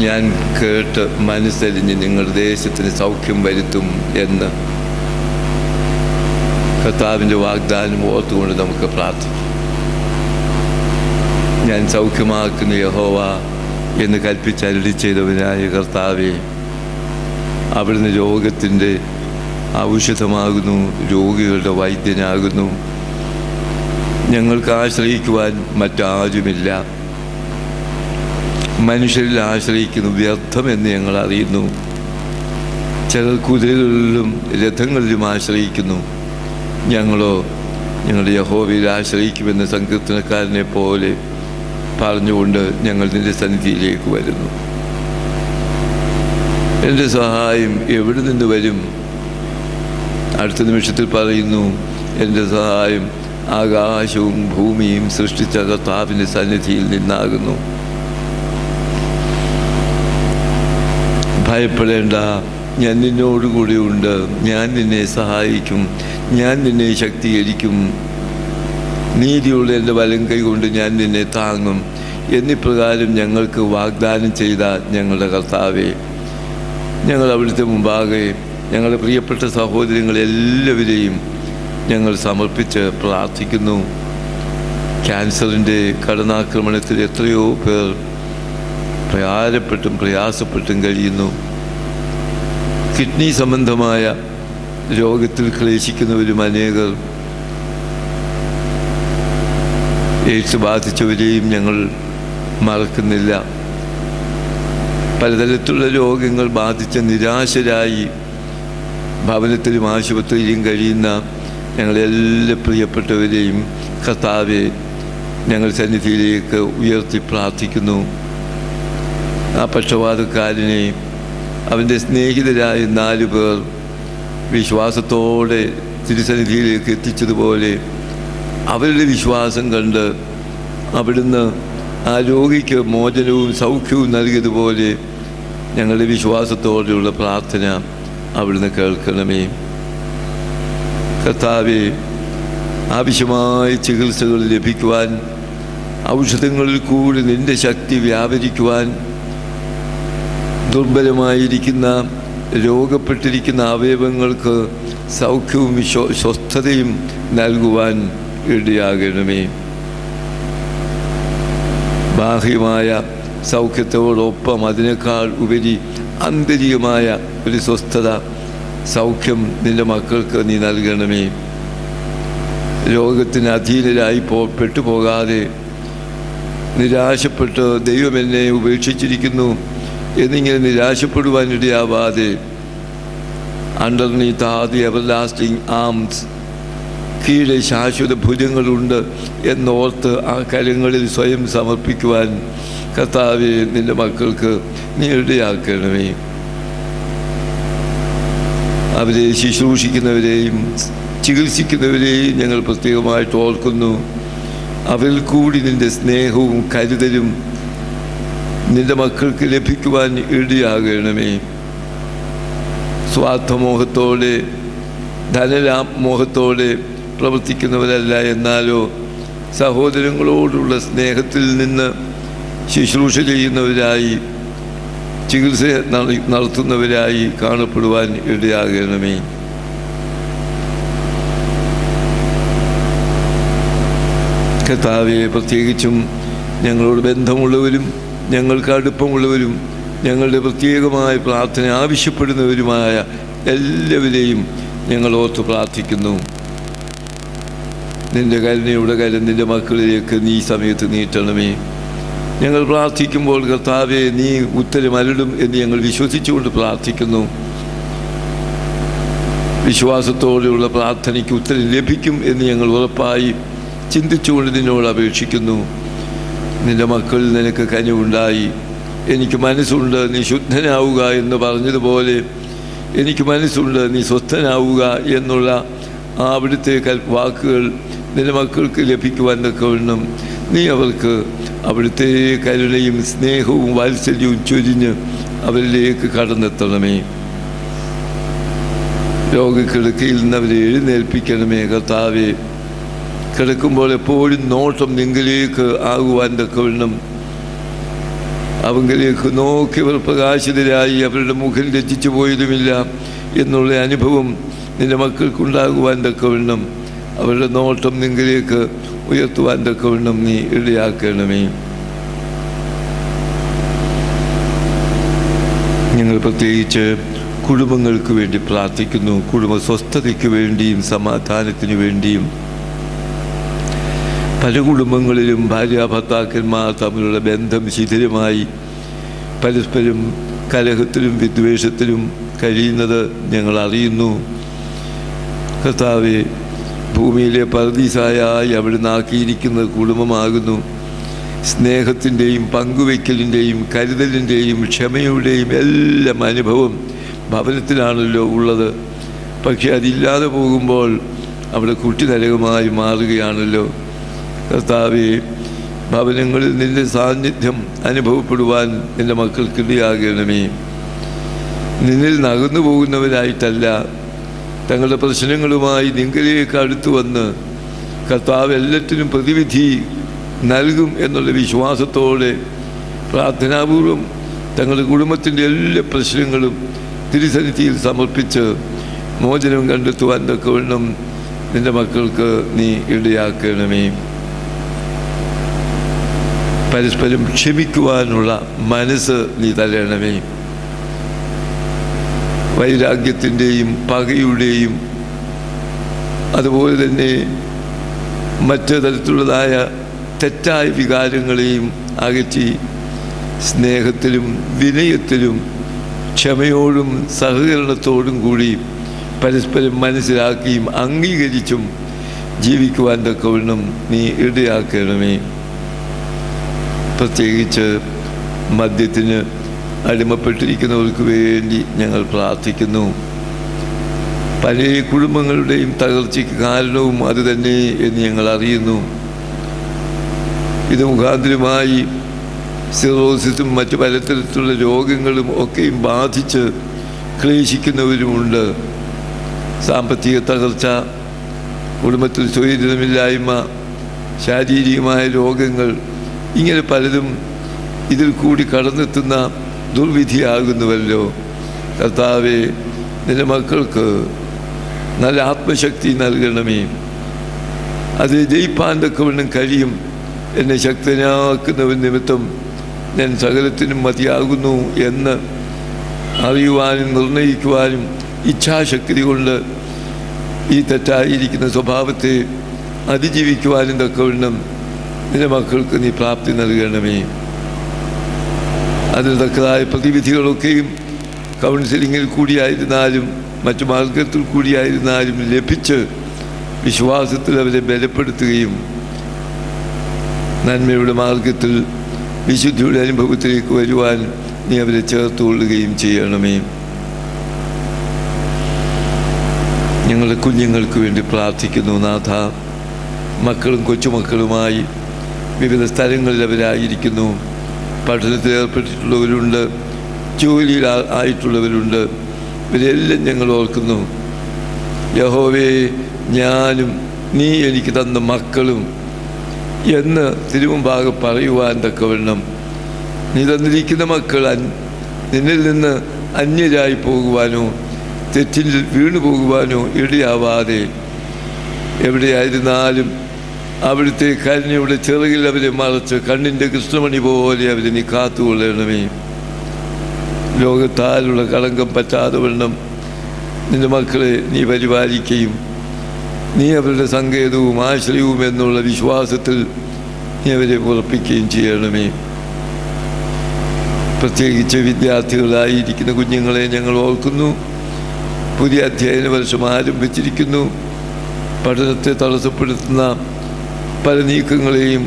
[SPEAKER 1] ഞാൻ കേട്ട് മനസ്സരിഞ്ഞ് നിങ്ങളുടെ ദേശത്തിന് സൗഖ്യം വരുത്തും എന്ന്. കർത്താവിൻ്റെ വാഗ്ദാനം ഓർത്തുകൊണ്ട് നമുക്ക് പ്രാർത്ഥിക്കാം. ഞാൻ സൗഖ്യമാക്കുന്ന യഹോവ എന്ന് കൽപ്പിച്ചരുളി ചെയ്തവനായ കർത്താവേ, അവിടുന്ന് രോഗത്തിൻ്റെ ഔഷധമാകുന്നു, രോഗികളുടെ വൈദ്യനാകുന്നു. ഞങ്ങൾക്ക് ആശ്രയിക്കുവാൻ മറ്റാരുമില്ല. മനുഷ്യരിൽ ആശ്രയിക്കുന്നു വ്യർത്ഥമെന്ന് ഞങ്ങൾ അറിയുന്നു. ചിലർ കുതിരകളിലും രഥങ്ങളിലും ആശ്രയിക്കുന്നു, ഞങ്ങളോ ഞങ്ങളുടെ യഹോവയിൽ ആശ്രയിക്കുമെന്ന് സങ്കീർത്തനക്കാരനെ പോലെ പറഞ്ഞുകൊണ്ട് ഞങ്ങൾ നിന്റെ സന്നിധിയിലേക്ക് വരുന്നു. എൻ്റെ സഹായം എവിടെ നിന്ന് വരും? അടുത്ത നിമിഷത്തിൽ പറയുന്നു, എൻ്റെ സഹായം ആകാശവും ഭൂമിയും സൃഷ്ടിച്ച കർത്താവിൻ്റെ സന്നിധിയിൽ നിന്നാകുന്നു. ഭയപ്പെടേണ്ട, ഞാൻ നിന്നോടുകൂടി ഉണ്ട്, ഞാൻ നിന്നെ സഹായിക്കും, ഞാൻ നിന്നെ ശക്തീകരിക്കും, നീതിയുള്ള എൻ്റെ വലം കൈ കൊണ്ട് ഞാൻ നിന്നെ താങ്ങും എന്നിപ്രകാരം ഞങ്ങൾക്ക് വാഗ്ദാനം ചെയ്ത ഞങ്ങളുടെ കർത്താവേ, ഞങ്ങൾ അവിടുത്തെ മുമ്പാകെ ഞങ്ങളുടെ പ്രിയപ്പെട്ട സഹോദരങ്ങളെല്ലാവരെയും ഞങ്ങൾ സമർപ്പിച്ച് പ്രാർത്ഥിക്കുന്നു. ക്യാൻസറിൻ്റെ കടന്നാക്രമണത്തിൽ എത്രയോ പേർ പ്രയാസപ്പെട്ടും കഴിയുന്നു. കിഡ്നി സംബന്ധമായ രോഗത്തിൽ ക്ലേശിക്കുന്നവരും അനേകർ, എയ്ഡ്സ് ബാധിച്ചവരെയും ഞങ്ങൾ മറക്കുന്നില്ല. പലതരത്തിലുള്ള രോഗങ്ങൾ ബാധിച്ച നിരാശരായി ഭവനത്തിലും ആശുപത്രിയിലും കഴിയുന്ന ഞങ്ങളെല്ലാ പ്രിയപ്പെട്ടവരെയും കർത്താവെ ഞങ്ങൾ സന്നിധിയിലേക്ക് ഉയർത്തി പ്രാർത്ഥിക്കുന്നു. ആ പക്ഷപാതക്കാരനെ അവൻ്റെ സ്നേഹിതരായ 4 പേർ വിശ്വാസത്തോടെ തിരുസന്നിധിയിലേക്ക് എത്തിച്ചതുപോലെ അവരുടെ വിശ്വാസം കണ്ട് അവിടുന്ന് ആ രോഗിക്ക് മോചനവും സൗഖ്യവും നൽകിയതുപോലെ ഞങ്ങളുടെ വിശ്വാസത്തോടെയുള്ള പ്രാർത്ഥന അവിടുന്ന് കേൾക്കണമേ. കർത്താവേ, ആവശ്യമായ ചികിത്സകൾ ലഭിക്കുവാൻ, ഔഷധങ്ങളിൽ കൂടി നിൻ്റെ ശക്തി വ്യാപരിക്കുവാൻ, ദുർബലമായിരിക്കുന്ന രോഗപ്പെട്ടിരിക്കുന്ന അവയവങ്ങൾക്ക് സൗഖ്യവും സ്വസ്ഥതയും നൽകുവാൻ ഇടയാകണമേ. ബാഹ്യമായ സൗഖ്യത്തോടൊപ്പം അതിനേക്കാൾ ഉപരി ആന്തരികമായ ഒരു സ്വസ്ഥത, സൗഖ്യം നിൻ്റെ മക്കൾക്ക് നീ നൽകണമേ. രോഗത്തിന് അധീനരായി പെട്ടുപോകാതെ നിരാശപ്പെട്ട് ദൈവം എന്നെ ഉപേക്ഷിച്ചിരിക്കുന്നു എന്നിങ്ങനെ നിരാശപ്പെടുവാനിടയാവാതെ അണ്ടർനീത്ത് ദി എവർലാസ്റ്റിംഗ് ആംസ്, കീഴെ ശാശ്വത ഭുജങ്ങളുണ്ട് എന്നോർത്ത് ആ കരങ്ങളിൽ സ്വയം സമർപ്പിക്കുവാൻ കർത്താവേ നിൻ്റെ മക്കൾക്ക് നീ ഇടയാക്കണമേ. അവരെ ശുശ്രൂഷിക്കുന്നവരെയും ചികിത്സിക്കുന്നവരെയും ഞങ്ങൾ പ്രത്യേകമായിട്ട് ഓർക്കുന്നു. അവരിൽ കൂടി നിൻ്റെ സ്നേഹവും കരുതലും നിൻ്റെ മക്കൾക്ക് ലഭിക്കുവാൻ ഇടയാകണമേ. സ്വാർത്ഥമോഹത്തോടെ ധനലാഭമോഹത്തോടെ പ്രവർത്തിക്കുന്നവരല്ല, എന്നാലോ സഹോദരങ്ങളോടുള്ള സ്നേഹത്തിൽ നിന്ന് ശുശ്രൂഷ ചെയ്യുന്നവരായി, ചികിത്സ നടത്തുന്നവരായി കാണപ്പെടുവാൻ ഇടയാകണമേ. കർത്താവേ, പ്രത്യേകിച്ചും ഞങ്ങളോട് ബന്ധമുള്ളവരും ഞങ്ങൾക്ക് അടുപ്പമുള്ളവരും ഞങ്ങളുടെ പ്രത്യേകമായ പ്രാർത്ഥന ആവശ്യപ്പെടുന്നവരുമായ എല്ലാവരെയും ഞങ്ങൾ ഓർത്ത് പ്രാർത്ഥിക്കുന്നു. നിൻ്റെ കരുണയുടെ കരം നിൻ്റെ മക്കളിലേക്ക് നീ സമയത്ത് നീട്ടണമേ. ഞങ്ങൾ പ്രാർത്ഥിക്കുമ്പോൾ കർത്താവെ നീ ഉത്തരമരുളും എന്ന് ഞങ്ങൾ വിശ്വസിച്ചുകൊണ്ട് പ്രാർത്ഥിക്കുന്നു. വിശ്വാസത്തോടെയുള്ള പ്രാർത്ഥനയ്ക്ക് ഉത്തരം ലഭിക്കും എന്ന് ഞങ്ങൾ ഉറപ്പായി ചിന്തിച്ചുകൊണ്ട് നിന്നോട് അപേക്ഷിക്കുന്നു. നിൻ്റെ മക്കളിൽ നിനക്ക് കനിവുണ്ടായി, എനിക്ക് മനസ്സുണ്ട് നീ ശുദ്ധനാവുക എന്ന് പറഞ്ഞതുപോലെ എനിക്ക് മനസ്സുണ്ട് നീ സ്വസ്ഥനാവുക എന്നുള്ള അവിടുത്തെ വാക്കുകൾ നിൻ്റെ മക്കൾക്ക് ലഭിക്കുവാൻ തക്കവണ്ണം നീ അവർക്ക് അവിടുത്തെ കരുണയും സ്നേഹവും വാത്സല്യവും ചൊരിഞ്ഞ് അവരിലേക്ക് കടന്നെത്തണമേ. രോഗക്കിടക്കയിൽ നിന്ന് അവരെ എഴുന്നേൽപ്പിക്കണമേ. കർത്താവെ, കിടക്കുമ്പോൾ എപ്പോഴും നോട്ടം നിങ്ങളിലേക്ക് ആകുവാൻ തക്കവണ്ണം അവങ്കിലേക്ക് നോക്കിയവർ പ്രകാശിതരായി അവരുടെ മുഖം രചിച്ചു പോയതുമില്ല എന്നുള്ള അനുഭവം നിൻ്റെ മക്കൾക്കുണ്ടാകുവാൻ തക്കവണ്ണം അവരുടെ നോട്ടം നിങ്ങളിലേക്ക് ഉയർത്തുവാൻ തക്കവണ്ണം നീ ഇടയാക്കണമേ. ഞങ്ങൾ പ്രത്യേകിച്ച് കുടുംബങ്ങൾക്ക് വേണ്ടി പ്രാർത്ഥിക്കുന്നു. കുടുംബ സ്വസ്ഥതയ്ക്ക് വേണ്ടിയും സമാധാനത്തിന് വേണ്ടിയും. പല കുടുംബങ്ങളിലും ഭാര്യ ഭർത്താക്കന്മാർ തമ്മിലുള്ള ബന്ധം ശിഥിലമായി പരസ്പരം കലഹത്തിലും വിദ്വേഷത്തിലും കഴിയുന്നത് ഞങ്ങൾ അറിയുന്നു. കർത്താവെ, ഭൂമിയിലെ പർദീസായി അവിടുന്ന് ആക്കിയിരിക്കുന്ന കുടുംബമാകുന്നു. സ്നേഹത്തിൻ്റെയും പങ്കുവയ്ക്കലിൻ്റെയും കരുതലിൻ്റെയും ക്ഷമയുടെയും എല്ലാം അനുഭവം ഭവനത്തിലാണല്ലോ ഉള്ളത്. പക്ഷെ അതില്ലാതെ പോകുമ്പോൾ അവിടെ കുട്ടിനരകമായി മാറുകയാണല്ലോ. കർത്താവേ, ഭവനങ്ങളിൽ നിൻ്റെ സാന്നിധ്യം അനുഭവപ്പെടുവാൻ എൻ്റെ മക്കൾക്കിടയാകണമേ. നിന്നിൽ നകന്നു പോകുന്നവരായിട്ടല്ല, തങ്ങളുടെ പ്രശ്നങ്ങളുമായി നിങ്ങളിലേക്ക് അടുത്തു വന്ന് കർത്താവ് എല്ലാറ്റിനും പ്രതിവിധി നൽകും എന്നുള്ള വിശ്വാസത്തോടെ പ്രാർത്ഥനാപൂർവം തങ്ങളുടെ കുടുംബത്തിൻ്റെ എല്ലാ പ്രശ്നങ്ങളും തിരുസന്നിധിയിൽ സമർപ്പിച്ച് മോചനം കണ്ടെത്തുവാൻ തക്കവണ്ണം നിൻ്റെ മക്കൾക്ക് നീ ഇടയാക്കണമേ. പരസ്പരം ക്ഷമിക്കുവാനുള്ള മനസ്സ് നീ തരണമേ. വൈരാഗ്യത്തിൻ്റെയും പകയുടെയും അതുപോലെ തന്നെ മറ്റു തരത്തിലുള്ളതായ തെറ്റായ വികാരങ്ങളെയും അകറ്റി സ്നേഹത്തിലും വിനയത്തിലും ക്ഷമയോടും സഹകരണത്തോടും കൂടി പരസ്പരം മനസ്സിലാക്കിയും അംഗീകരിച്ചും ജീവിക്കുവാൻ തക്കവണ്ണം നീ ഇടയാക്കണമേ. പ്രത്യേകിച്ച് മദ്യത്തിന് അടിമപ്പെട്ടിരിക്കുന്നവർക്ക് വേണ്ടി ഞങ്ങൾ പ്രാർത്ഥിക്കുന്നു. പല കുടുംബങ്ങളുടെയും തകർച്ചയ്ക്ക് കാരണവും അത് തന്നെ എന്ന് ഞങ്ങൾ അറിയുന്നു. ഇത് മുഖാന്തരമായി സിറോസിസും മറ്റു പലതരത്തിലുള്ള രോഗങ്ങളും ഒക്കെയും ബാധിച്ച് ക്ലേശിക്കുന്നവരുമുണ്ട്. സാമ്പത്തിക തകർച്ച, കുടുംബത്തിൽ സ്വൈര്യമില്ലായ്മ, ശാരീരികമായ രോഗങ്ങൾ, ഇങ്ങനെ പലതും ഇതിൽ കൂടി കടന്നെത്തുന്ന ദുർവിധിയാകുന്നുവല്ലോ. കർത്താവേ, നിന്റെ മക്കൾക്ക് നല്ല ആത്മശക്തി നൽകണമേ. അത് ജയിപ്പാൻ തക്കവണ്ണം കഴിയും. എന്നെ ശക്തനാക്കുന്നവൻ നിമിത്തം ഞാൻ സകലത്തിനും മതിയാകുന്നു എന്ന് അറിയുവാനും നിർണയിക്കുവാനും ഇച്ഛാശക്തി കൊണ്ട് ഈ തെറ്റായിരിക്കുന്ന സ്വഭാവത്തെ അതിജീവിക്കുവാനും തക്കവണ്ണം നിന്റെ മക്കൾക്ക് നീ പ്രാപ്തി നൽകണമേ. അതിന് തക്കതായ പ്രതിവിധികളൊക്കെയും കൗൺസിലിങ്ങിൽ കൂടിയായിരുന്നാലും മറ്റു മാർഗത്തിൽ കൂടിയായിരുന്നാലും ലഭിച്ച് വിശ്വാസത്തിൽ അവരെ ബലപ്പെടുത്തുകയും നന്മയുടെ മാർഗത്തിൽ വിശുദ്ധിയുടെ അനുഭവത്തിലേക്ക് വരുവാൻ നീ അവരെ ചേർത്തുകൊള്ളുകയും ചെയ്യണമേ. ഞങ്ങളുടെ കുഞ്ഞുങ്ങൾക്ക് വേണ്ടി പ്രാർത്ഥിക്കുന്നു നാഥ. മക്കളും കൊച്ചുമക്കളുമായി വിവിധ സ്ഥലങ്ങളിൽ അവരായിരിക്കുന്നു. പഠനത്തിൽ ഏർപ്പെട്ടിട്ടുള്ളവരുണ്ട്, ജോലിയിൽ ആയിട്ടുള്ളവരുണ്ട്. ഇവരെല്ലാം ഞങ്ങൾ ഓർക്കുന്നു. യഹോവേ, ഞാനും നീ എനിക്ക് തന്ന മക്കളും എന്ന് തിരുമുമ്പാകെ പറയുവാൻ തക്കവണ്ണം നീ തന്നിരിക്കുന്ന മക്കൾ നിന്നിൽ നിന്ന് അന്യരായി പോകുവാനോ തെറ്റിൽ വീണു പോകുവാനോ ഇടയാവാതെ എവിടെയായിരുന്നാലും അവിടുത്തെ കരുണയുടെ ചിറകിൽ അവരെ മറച്ച് കണ്ണിൻ്റെ കൃഷ്ണമണി പോലെ അവരെ നീ കാത്തുകൊള്ളണമേ. ലോകത്താലുള്ള കളങ്കം പറ്റാതെ വണ്ണം നിന്റെ മക്കളെ നീ പരിപാലിക്കുകയും നീ അവരുടെ സങ്കേതവും ആശ്രയവും എന്നുള്ള വിശ്വാസത്തിൽ നീ അവരെ ഉറപ്പിക്കുകയും ചെയ്യണമേ. പ്രത്യേകിച്ച് വിദ്യാർത്ഥികളായിരിക്കുന്ന കുഞ്ഞുങ്ങളെ ഞങ്ങൾ ഓർക്കുന്നു. പുതിയ അധ്യയന വർഷം ആരംഭിച്ചിരിക്കുന്നു. പഠനത്തെ തടസ്സപ്പെടുത്തുന്ന പല നീക്കങ്ങളെയും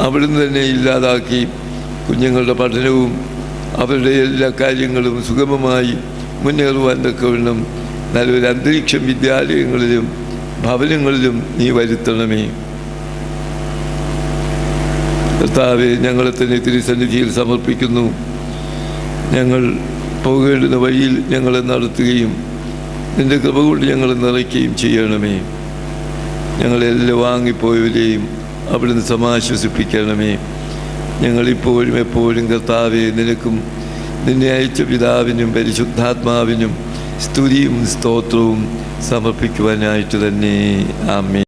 [SPEAKER 1] അവിടുന്ന് തന്നെ ഇല്ലാതാക്കി കുഞ്ഞുങ്ങളുടെ പഠനവും അവരുടെ എല്ലാ കാര്യങ്ങളും സുഗമമായി മുന്നേറുവാൻ തക്കവണ്ണം നല്ലൊരു അന്തരീക്ഷം വിദ്യാലയങ്ങളിലും ഭവനങ്ങളിലും നീ വരുത്തണമേ. കർത്താവേ, ഞങ്ങളെ തന്നെ തിരുസന്നിധിയിൽ സമർപ്പിക്കുന്നു. ഞങ്ങൾ പോകേണ്ടുന്ന വഴിയിൽ ഞങ്ങളെ നടത്തുകയും നിൻ്റെ കൃപ കൊണ്ട് ഞങ്ങളെ നിറയ്ക്കുകയും ചെയ്യണമേ. ഞങ്ങളെല്ലാം വാങ്ങിപ്പോയവരെയും അവിടുന്ന് സമാശ്വസിപ്പിക്കണമേ. ഞങ്ങളിപ്പോഴും എപ്പോഴും കർത്താവേ, നിനക്കും നിന്നെ അയച്ച പിതാവിനും പരിശുദ്ധാത്മാവിനും സ്തുതിയും സ്തോത്രവും സമർപ്പിക്കുവാനായിട്ട് തന്നെ. ആമേൻ.